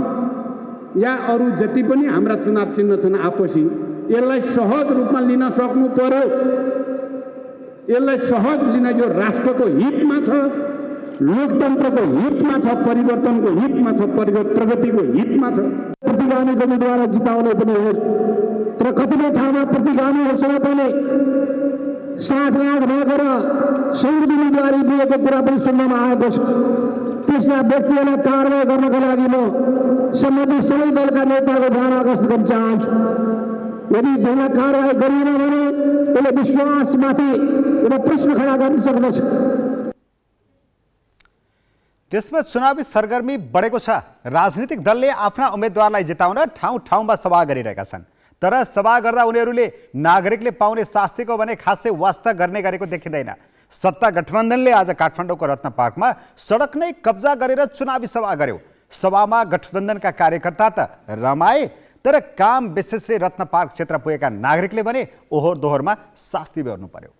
या अरू जति पनि हाम्रा चुनाव चिन्ह छन् आपसी, यसलाई सहज रूपमा लिन सक्नु पर्यो। यसलाई सहज लिन यो राष्ट्रको हितमा छ, लोकतन्त्रको हितमा छ, परिवर्तनको हितमा छ, प्रगतिको हितमा छ। प्रतिगामी उम्मेद्वार जिताउने पनि हो, तर कतिपय ठाउँमा प्रतिगामीहरूसँग पनि 7 लाख मागेर संयुक्त उम्मेदवारी दिएको कुरा पनि सुन्नमा आएको छ। त्यसमा व्यक्तिहरूलाई कारवाही गर्नको लागि म सम्बन्धित सबै दलका नेताको ध्यान आकर्षित गर्न चाहन्छु। यदि त्यसलाई कारवाही गरिएन भने यसले विश्वासमाथि एउटा प्रश्न खडा गर्न सक्दछ। देशमा चुनावी सरगर्मी बढेको छ। राजनीतिक दलले आफ्ना उम्मेद्वारलाई जिताउन ठाउँ ठाउँमा सभा गरिरहेका छन्। तर सभा गर्दा उनीहरूले नागरिकले पाउने शास्तिको भने खासै वास्ता गर्ने गरेको देखिँदैन। सत्ता गठबन्धनले आज काठमाडौँको रत्न पार्कमा सडक नै कब्जा गरेर चुनावी सभा गर्यो। सभामा गठबन्धनका कार्यकर्ता त रमाए, तर काम विशेषले रत्न पार्क क्षेत्र पुगेका नागरिकले भने ओहोर दोहोरमा शास्ति बेहोर्नु पर्यो।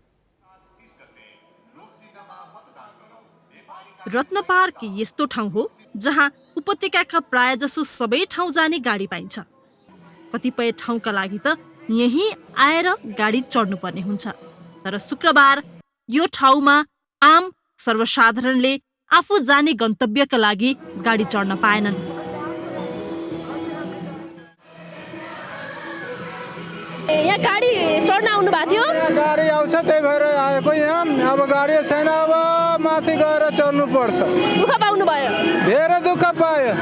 रत्न पार्क यस्तो ठाउँ हो जहाँ उपत्यकाका प्रायजसो सबै ठाउँ जाने गाडी पाइन्छ। कतिपय ठाउँका लागि त यहीँ आएर गाडी चढ्नुपर्ने हुन्छ। तर शुक्रबार यो ठाउँमा आम सर्वसाधारणले आफू जाने गन्तव्यका लागि गाडी चढ्न पाएनन्। यहाँ गाडी चढ्न आउनु भएको थियो, गाडी आउँछ त्यही भएर आएको यहाँ। अब गाडी छैन, अब माथि गएर चढ्नु पर्छ। दुःख पाउनु भयो? धेरै दुःख पायो।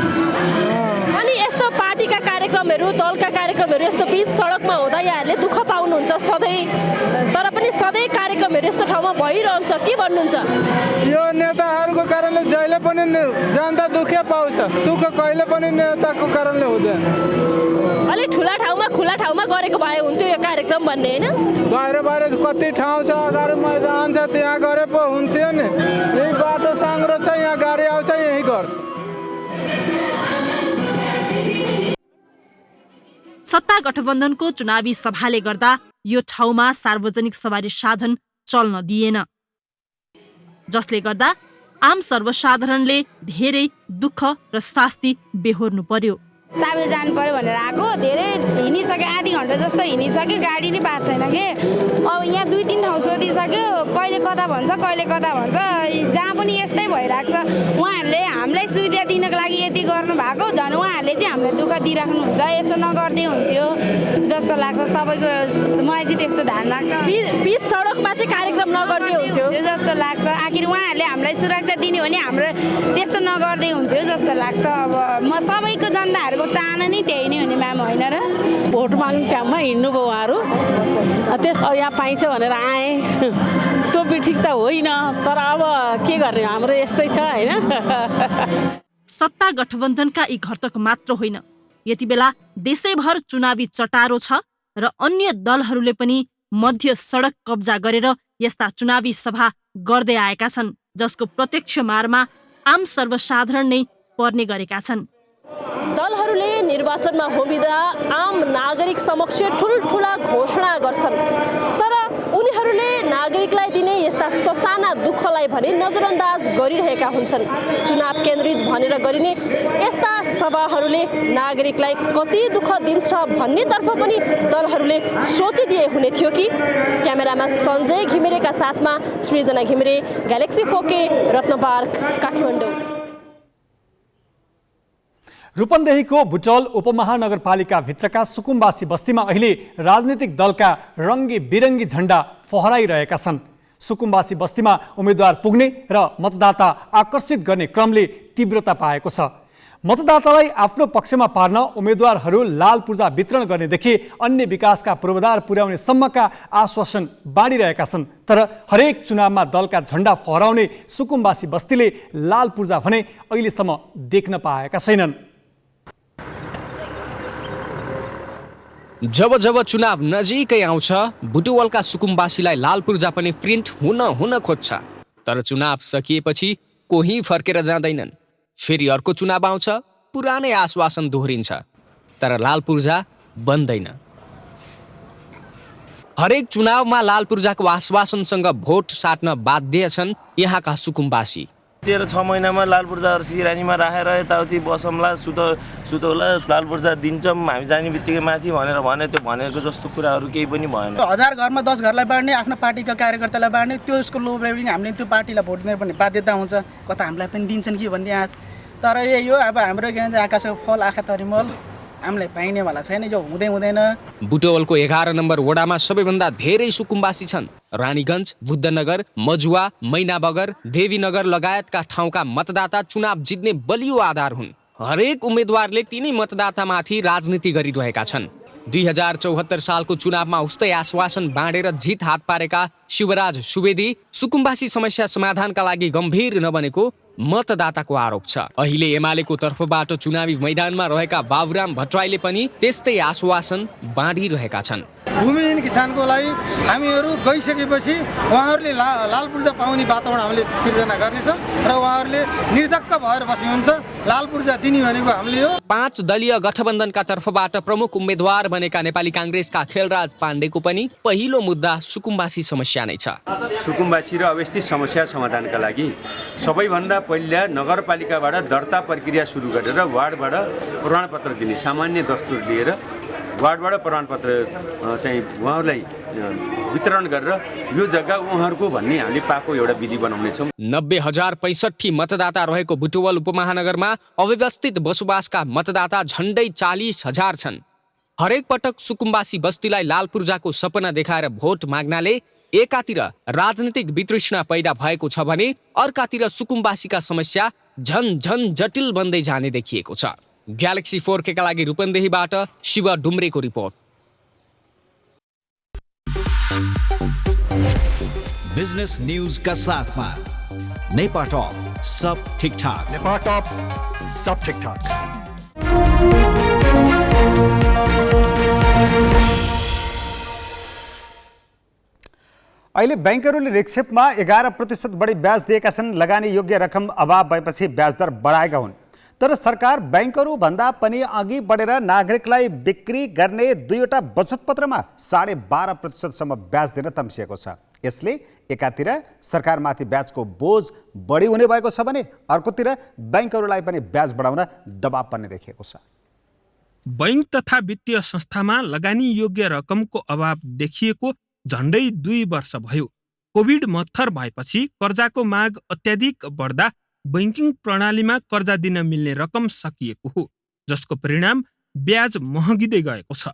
अनि यस्तो पार्टीका कार्यक्रमहरू, दलका कार्यक्रमहरू यस्तो बीच सडकमा हुँदा यहाँहरूले दुःख पाउनुहुन्छ सधैँ, तर पनि सधैँ कार्यक्रमहरू यस्तो ठाउँमा भइरहन्छ, के भन्नुहुन्छ? यो नेताहरूको कारणले जहिले पनि जनता दुःख पाउँछ, सुख कहिले पनि नेताको कारणले हुँदैन। अलि ठुला ठाउँमा, खुला ठाउँमा गरेको भए हुन्थ्यो यो कार्यक्रम भन्ने होइन? बाहिर कति ठाउँ छ, अगाडि मैदान छ, त्यहाँ गरे पो हुन्थ्यो नि। यही बाटो साङ्ग्रो छ, यहाँ गाडी आउँछ, यही गर्छ। सत्ता गठबन्धनको चुनावी सभाले गर्दा यो ठाउँमा सार्वजनिक सवारी साधन चल्न दिएन, जसले गर्दा आम सर्वसाधारणले धेरै दुःख र शास्ति बेहोर्नु पर्यो। चाबे जानु पर्यो भनेर आएको, धेरै हिँडिसक्यो, आधी घन्टा जस्तो हिँडिसक्यो, गाडी नै पाएको छैन कि। अब यहाँ 2-3 ठाउँ सोधिसक्यो, कहिले कता भन्छ कहिले कता भन्छ, जहाँ पनि यस्तै भइरहेको छ। उहाँहरूले हामीलाई सुविधा दिनको लागि यति गर्नु भएको, झन् उहाँहरूले चाहिँ हामीलाई दुःख दिइराख्नुहुन्छ। यसो नगर्दै हुन्थ्यो जस्तो लाग्छ सबैको, मलाई चाहिँ त्यस्तो धान लाग्छ। बीच सडकमा चाहिँ कार्यक्रम नगर्दै हुन्थ्यो जस्तो लाग्छ। आखिर उहाँहरूले हामीलाई सुरक्षा दिने हो भने हाम्रो त्यस्तो नगर्दै हुन्थ्यो जस्तो लाग्छ। अब म सबैको जनताहरूको चाहना नै त्यही नै हुने म्याम, होइन र? भोट माग्ने टाइममा हिँड्नुभयो उहाँहरू, त्यस यहाँ पाइन्छ भनेर आए, त्यो ठिक त होइन, तर अब के गर्ने, हाम्रो यस्तै छ होइन। सत्ता गठबन्धनका यी घटक मात्र होइन, यति बेला देशैभर चुनावी चटारो छ र अन्य दलहरूले पनि मध्य सडक कब्जा गरेर यस्ता चुनावी सभा गर्दै आएका छन्, जसको प्रत्यक्ष मारमा आम सर्वसाधारण नै पर्ने गरेका छन्। दलहरूले निर्वाचनमा होमिँदा आम नागरिक समक्ष ठुल्ठुला घोषणा गर्छन्, तर उनीहरूले नागरिकलाई दिने यस्ता ससाना दुःखलाई भने नजरअन्दाज गरिरहेका हुन्छन्। चुनाव केन्द्रित भनेर गरिने यस्ता सभाहरूले नागरिकलाई कति दुःख दिन्छ भन्नेतर्फ पनि दलहरूले सोचिदिए हुने थियो कि। क्यामेरामा सञ्जय घिमिरेका साथमा सृजना घिमिरे, ग्यालेक्सी 4K, रत्नपार्क, काठमाडौँ। रूपन्देहीको बुटवल उपमहानगरपालिका भित्रका सुकुम्बासी बस्तीमा अहिले राजनीतिक दलका रङ्गी बिरङ्गी झण्डा फहराइरहेका छन्। सुकुम्बासी बस्तीमा उम्मेद्वार पुग्ने र मतदाता आकर्षित गर्ने क्रमले तीव्रता पाएको छ। मतदातालाई आफ्नो पक्षमा पार्न उम्मेद्वारहरू लाल पूर्जा वितरण गर्नेदेखि अन्य विकासका पूर्वाधार पुर्याउने सम्मका आश्वासन बाँडिरहेका छन्। तर हरेक चुनावमा दलका झण्डा फहराउने सुकुम्बासी बस्तीले लाल पूर्जा भने अहिलेसम्म देख्न पाएका छैनन्। जब जब चुनाव नजिकै आउँछ, बुटवलका सुकुम्बासीलाई लाल पूर्जा पनि प्रिन्ट हुन खोज्छ। तर चुनाव सकिएपछि कोही फर्केर जाँदैनन्। फेरि अर्को चुनाव आउँछ, पुरानै आश्वासन दोहोरिन्छ, तर लाल पूर्जा बन्दैन। हरेक चुनावमा लाल पूर्जाको आश्वासनसँग भोट साट्न बाध्य छन् यहाँका सुकुम्बासी। 13-6 महिनामा लाल पूर्जा सिरानीमा राखेर यताउति बसौँला, सुतौला, लाल पूर्जा दिन्छौँ हामी जाने बित्तिकै माथि भनेर भने, त्यो भनेको जस्तो कुराहरू केही पनि भएन। 1000 घरमा 10 घरलाई बाँड्ने, आफ्नो पार्टीका कार्यकर्तालाई बाँड्ने, त्यसको लोभले पनि हामीले त्यो पार्टीलाई भोट दिने भन्ने बाध्यता हुन्छ। कता हामीलाई पनि दिन्छन् कि भन्ने आज। तर यही हो, अब हाम्रो के भन्छ आकाशको फल आँखा तरिमल, हामीलाई पाइनेवाला छैन, यो हुँदैन। बुटवलको 11 नम्बर वडामा सबैभन्दा धेरै सुकुम्बासी छन्। रानीगञ्ज, बुद्धनगर, मजुवा, मैनाबगर, देवीनगर लगायतका ठाउँका मतदाता चुनाव जित्ने बलियो आधार हुन्। हरेक उम्मेद्वारले तिनै मतदातामाथि राजनीति गरिरहेका छन्। 2074 सालको चुनावमा उस्तै आश्वासन बाँडेर जित हात पारेका शिवराज सुवेदी सुकुम्बासी समस्या समाधानका लागि गम्भीर नबनेको मतदाताको आरोप छ। अहिले एमालेको तर्फबाट चुनावी मैदानमा रहेका बाबुराम भट्टराईले पनि त्यस्तै आश्वासन बाँडिरहेका छन्। भूमिहीन किसानको लागि हामीहरू गइसकेपछि उहाँहरूले लाल पूर्जा पाउने वातावरण हामीले सिर्जना गर्नेछौँ र उहाँहरूले निर्धक्क भएर बस्नुहुन्छ। लाल पूर्जा दिने भनेको हामीले हो। 5 दलीय गठबन्धनका तर्फबाट प्रमुख उम्मेद्वार बनेका नेपाली काङ्ग्रेसका खेलराज पाण्डेको पनि पहिलो मुद्दा सुकुम्बासी समस्या नै छ। सुकुम्बासी र अवस्थित समस्या समाधानका लागि सबैभन्दा पहिला नगरपालिकाबाट दर्ता प्रक्रिया सुरु गरेर वार्डबाट प्रमाणपत्र दिने सामान्य दस्तुर लिएर वार्डबाट प्रमाणपत्र चाहिँ उहाँहरूलाई वितरण गरेर यो जग्गा उहाँहरूको भन्ने हामीले पाएको एउटा विधि बनाउनेछौँ। 90,065 मतदाता रहेको बुटवल उपमहानगरमा अव्यवस्थित बसोबासका मतदाता झन्डै 40,000 छन्। हरेक पटक सुकुम्बासी बस्तीलाई लाल पूर्जाको सपना देखाएर भोट माग्नाले एकातिर राजनीतिक वितृष्णा पैदा भएको छ भने अर्कातिर सुकुम्बासीका समस्या झन जटिल बन्दै जाने देखिएको छ। ग्यालेक्सी 4K का लागि रूपन्देहीबाट शिव डुम्रेको रिपोर्ट। बिजनेस न्यूज का साथ में नेपा टॉप सब ठीक ठाक। नेपा टॉप सब ठीक ठाक। अहिले बैंकहरूले निक्षेपमा 11% बढी ब्याज दिएका छन्। लगानी योग्य रकम अभाव भएपछि ब्याज दर बढाएका हुन्। तर सरकार बैंकहरू भन्दा पनि अघि बढेर नागरिकलाई बिक्री गर्ने दुईवटा बचत पत्रमा 12.5% सम्म ब्याज दिन तम्सिएको छ। यसले एकातिर सरकारमाथि ब्याजको बोझ बढी हुने भएको छ भने अर्कोतिर बैंकहरूलाई पनि ब्याज बढाउन दबाव पर्ने देखिएको छ। बैंक तथा वित्तीय संस्थामा लगानी योग्य रकमको अभाव देखिएको झण्डै 2 वर्ष भयो। कोभिड मत्थर भएपछि कर्जाको माग अत्याधिक बढ्दा बैंकिङ प्रणालीमा कर्जा दिन मिल्ने रकम सकिएको हो, जसको परिणाम ब्याज महँगिँदै गएको छ।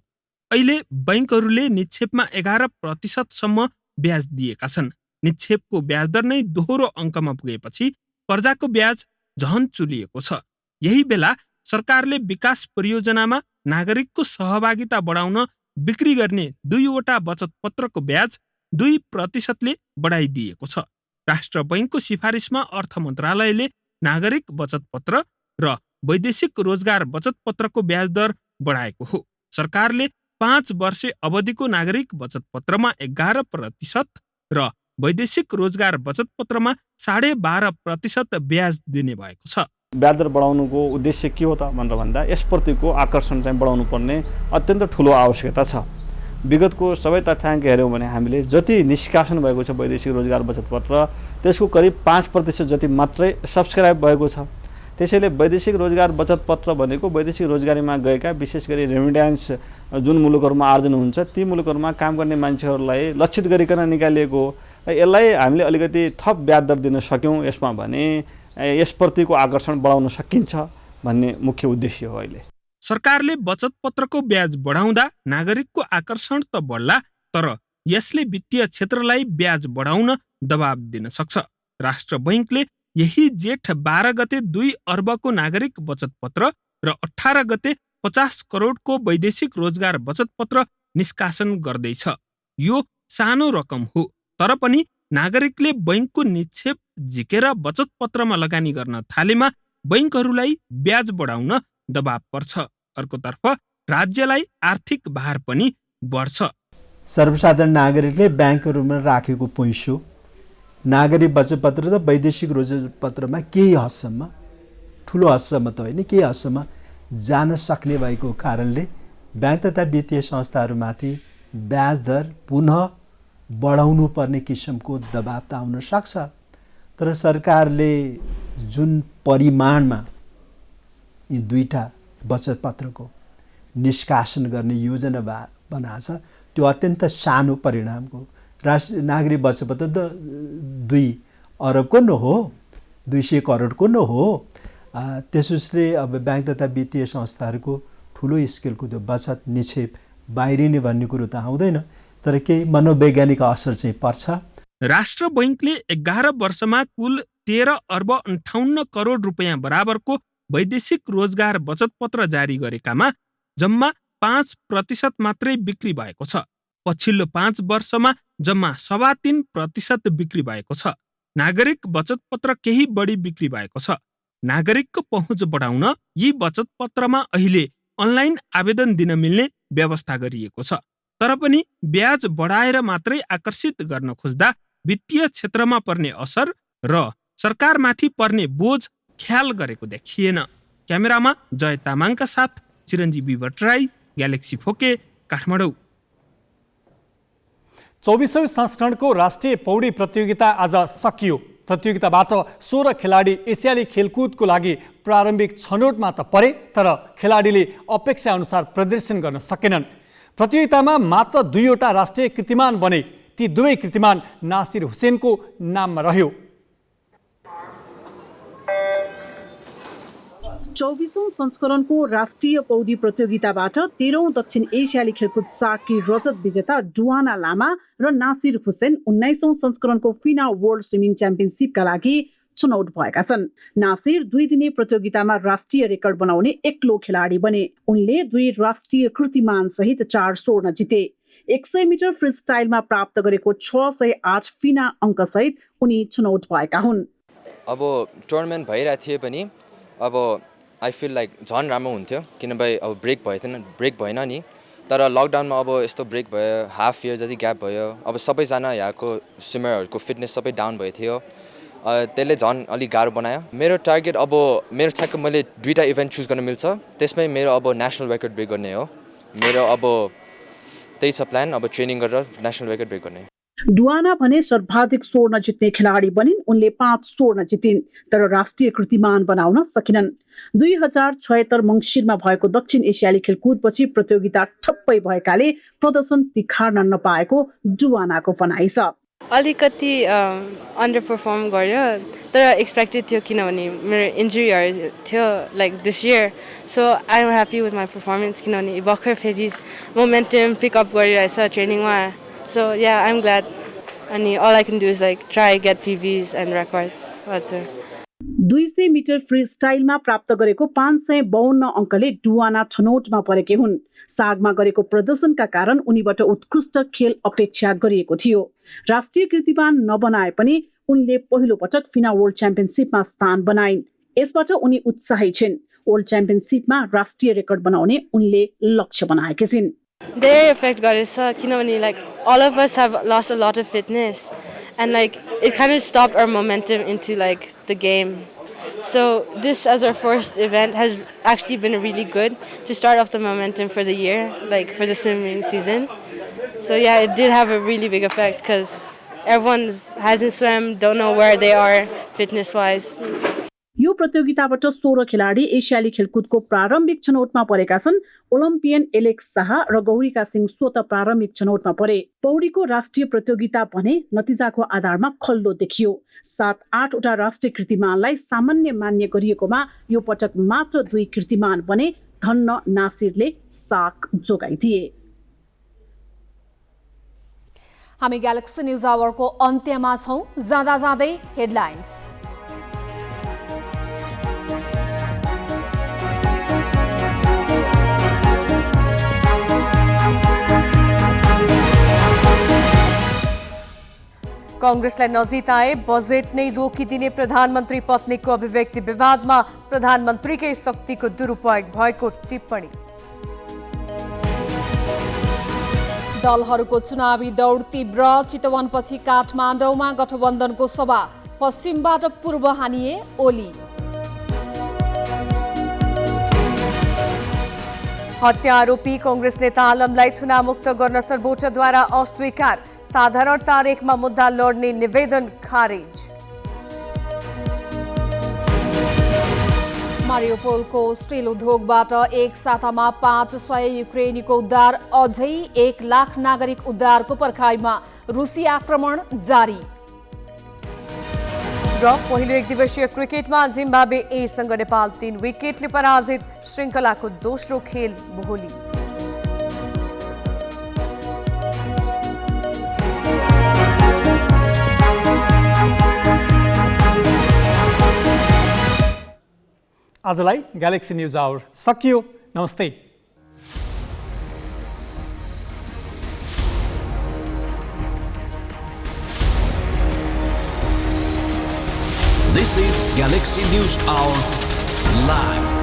अहिले बैंकहरूले निक्षेपमा 11% ब्याज दिएका छन्। निक्षेपको ब्याज दर नै दोहोरो अङ्कमा पुगेपछि कर्जाको ब्याज झन चुलिएको छ। यही बेला सरकारले विकास परियोजनामा नागरिकको सहभागिता बढाउन बिक्री गर्ने 2वटा बचत पत्रको ब्याज 2%ले बढाइदिएको छ। राष्ट्र बैंकको सिफारिसमा अर्थ मन्त्रालयले नागरिक बचत पत्र र वैदेशिक रोजगार बचत पत्रको ब्याज दर बढाएको हो। सरकारले 5 वर्षे अवधिको नागरिक बचत पत्रमा 11% र वैदेशिक रोजगार बचत पत्रमा 12.5% ब्याज दिने भएको छ। ब्याज दर बढाउनुको उद्देश्य के हो त भनेर भन्दा यसप्रतिको आकर्षण चाहिँ बढाउनु पर्ने अत्यन्त ठुलो आवश्यकता छ। विगतको सबै तथ्याङ्क हेऱ्यौँ भने हामीले जति निष्कासन भएको छ वैदेशिक रोजगार बचत पत्र त्यसको करिब 5% जति मात्रै सब्सक्राइब भएको छ। त्यसैले वैदेशिक रोजगार बचत पत्र भनेको वैदेशिक रोजगारीमा गएका विशेष गरी रेमिट्यान्स जुन मुलुकहरूमा आर्जन हुन्छ ती मुलुकहरूमा काम गर्ने मान्छेहरूलाई लक्षित गरिकन निकालिएको हो। यसलाई हामीले अलिकति थप ब्याज दर दिन सक्यौँ यसमा भने यसप्रतिको आकर्षण बढाउन सकिन्छ भन्ने मुख्य उद्देश्य हो। अहिले सरकारले बचत पत्रको ब्याज बढाउँदा नागरिकको आकर्षण त बढ्ला, तर यसले वित्तीय क्षेत्रलाई ब्याज बढाउन दबाब दिन सक्छ। राष्ट्र बैंकले यही जेठ 12 गते 2 अर्बको नागरिक बचत पत्र र 18 गते 50 करोडको वैदेशिक रोजगार बचत पत्र निष्कासन गर्दैछ। यो सानो रकम हो, तर पनि नागरिकले बैंकको निक्षेप झिकेर बचत पत्रमा लगानी गर्न थालेमा बैंकहरूलाई ब्याज बढाउन दबाब पर्छ। अर्कोतर्फ राज्यलाई आर्थिक भार पनि बढ्छ। सर्वसाधारण नागरिकले ब्याङ्कहरूमा राखेको पैसो नागरिक बचत पत्र र वैदेशिक रोजगार पत्रमा केही हदसम्म, ठुलो हदसम्म त होइन, केही हदसम्म जान सक्ने भएको कारणले ब्याङ्क तथा वित्तीय संस्थाहरूमाथि ब्याज दर पुनः बढाउनु पर्ने किसिमको दबाब त आउन सक्छ। तर सरकारले जुन परिमाणमा यी 2टा बचत पत्रको निष्कासन गर्ने योजना बनाएको छ त्यो अत्यन्त सानो परिणामको। राष्ट्रिय नागरिक बचत पत्र त 2 अरबको न हो, 200 करोडको न हो। त्यसोस्ले अब ब्याङ्क तथा वित्तीय संस्थाहरूको ठुलो स्केलको त्यो बचत निक्षेप बाहिरिने भन्ने कुरो त आउँदैन, तर केही मनोवैज्ञानिक असर चाहिँ पर्छ। राष्ट्र बैंकले 11 वर्षमा कुल 13 अर्ब 58 करोड रुपियाँ बराबरको वैदेशिक रोजगार बचत पत्र जारी गरेकामा जम्मा 5% मात्रै बिक्री भएको छ। पछिल्लो 5 वर्षमा जम्मा 3.25% बिक्री भएको छ। नागरिक बचत पत्र केही बढी बिक्री भएको छ। नागरिकको पहुँच बढाउन यी बचत पत्रमा अहिले अनलाइन आवेदन दिन मिल्ने व्यवस्था गरिएको छ। तर पनि ब्याज बढाएर मात्रै आकर्षित गर्न खोज्दा वित्तीय क्षेत्रमा पर्ने असर र सरकारमाथि पर्ने बोझ ख्याल गरेको देखिएन। क्यामेरामा जय तामाङका साथ चिरञ्जीवी भट्टराई, ग्यालेक्सी फोके, काठमाडौँ। 24औं संस्करणको राष्ट्रिय पौडी प्रतियोगिता आज सकियो। प्रतियोगिताबाट 16 खेलाडी एसियाली खेलकुदको लागि प्रारम्भिक छनौटमा त परे, तर खेलाडीले अपेक्षा अनुसार प्रदर्शन गर्न सकेनन्। प्रतियोगितामा मात्र 2वटा राष्ट्रिय कीर्तिमान बने। ती 2 कीर्तिमान नासिर हुसेनको नाममा रह्यो। 24औं संस्करणको राष्ट्रिय पौडी प्रतियोगिताबाट 13औं दक्षिण एसियाली खेलकुद साकी रजत विजेता डुवाना लामा र नासिर हुसेन 19औं संस्करणको फिना वर्ल्ड स्विमिङ च्याम्पियनसिपका लागि छनौट भएका छन्। नासिर 2 दिने प्रतियोगितामा राष्ट्रिय रेकर्ड बनाउने एक्लो खेलाडी बने। उनले 2 राष्ट्रिय कीर्तिमान सहित 4 स्वर्ण जिते। 100 मिटर फ्री स्टाइलमा प्राप्त गरेको 608 फिना अङ्क सहित उनी छनौट भएका हुन्। अब टुर्नामेन्ट भइरहेको थिए पनि अब आई फिल लाइक झन् राम्रो हुन्थ्यो, किनभने अब ब्रेक भएन नि। तर लकडाउनमा अब यस्तो ब्रेक भयो, हाफ इयर जति ग्याप भयो। अब सबैजना यहाँको स्विमरहरूको फिटनेस सबै डाउन भएको थियो, त्यसले झन् अलिक गाह्रो बनायो। मेरो टार्गेट अब मेरो ठ्याक्क मैले 2टा इभेन्ट चुज गर्न मिल्छ, त्यसमै मेरो अब नेसनल रेकर्ड ब्रेक गर्ने हो। मेरो अब त्यही छ प्लान, अब ट्रेनिङ गरेर नेसनल रेकर्ड ब्रेक गर्ने। डुवाना भने सर्वाधिक स्वर्ण जित्ने खेलाडी बनिन्। उनले 5 स्वर्ण जितिन्, तर राष्ट्रिय कीर्तिमान बनाउन सकिनन्। 2076 मङ्सिरमा भएको दक्षिण एसियाली खेलकुदपछि प्रतियोगिता ठप्पै भएकाले प्रदर्शन तिखार्न नपाएको डुवानाको भनाइ छ। अलिकति अन्डर पर्फर्म गर्यो, तर एक्सपेक्टेड थियो किनभने मेरो इन्जुरीहरू थियो like this year. So I am happy with my performance किनभने भर्खर फेरि मोमेन्टम पिकअप गरिरहेछ ट्रेनिङमा। So ya I am glad अनि all I can do is like try get PBs and records. हजुर 200 मिटर फ्री स्टाइलमा प्राप्त गरेको 552 अङ्कले डुवाना छनौटमा परेकी हुन्। सागमा गरेको प्रदर्शनका कारण उनीबाट उत्कृष्ट खेल अपेक्षा गरिएको थियो। राष्ट्रिय कीर्तिमान नबनाए पनि उनले पहिलो पटक फिना वर्ल्ड च्याम्पियनसिपमा स्थान बनाइन्। यसबाट उनी उत्साही छिन्। वर्ल्ड च्याम्पियनसिपमा राष्ट्रिय रेकर्ड बनाउने उनले लक्ष्य बनाएकी छिन्। धेरै इफेक्ट गरेछ किनभने like all of us have lost a lot of fitness and like it kind of stopped our momentum into like the game. So this as our first event has actually been really good to start off the momentum for the year, like for the swimming season. So yeah, it did have a really big effect because everyone hasn't swam, don't know where they are fitness wise. यो प्रतियोगिताबाट 16 खेलाडी एसियाली खेलकुदको प्रारम्भिक छनौटमा परेका छन्। Olympian Alex Shah र गौरीका सिंह स्वत प्रारम्भिक छनौटमा परे। पौडीको राष्ट्रिय प्रतियोगिता भने नतिजाको आधारमा खल्लो देखियो। 7-8 वटा राष्ट्रिय कीर्तिमानलाई सामान्य मान्य गरिएकोमा यो पटक मात्र 2 कीर्तिमान बने। धन्न नासिरले साक जोगाइदिए। हामी ग्यालेक्सी न्यूज आवरको अन्त्यमा छौं। जाँदा जाँदै हेडलाइन्स। कांग्रेसलाई नजिताए बजेट नै रोकिदिने प्रधानमन्त्री पत्नीको अभिव्यक्ति विवादमा प्रधानमन्त्रीकै शक्तिको दुरुपयोग भएको टिप्पणी। दलहरूको चुनावी दौड तीव्र। चितवनपछि काठमाडौँमा गठबन्धनको सभा। पश्चिमबाट पूर्व हानिए ओली। हत्या आरोपी कांग्रेस नेता आलमलाई थुनामुक्त गर्न सर्वोच्चद्वारा अस्वीकार। साधारण तारिखमा मुद्दा लड्ने निवेदन खारेज। मारियोपोलको स्टिल उद्योगबाट एक सातामा 500 युक्रेनीको उद्धार। अझै 1 लाख नागरिक उद्धारको पर्खाइमा। रुसी आक्रमण जारी। र पहिलो एकदिवसीय क्रिकेटमा जिम्बाब्वे एसँग नेपाल 3 विकेटले पराजित। श्रृङ्खलाको दोस्रो खेल भोलि। आजलाई ग्यालेक्सी न्यूज आवर सकियो। नमस्ते। This is Galaxy News Hour Live.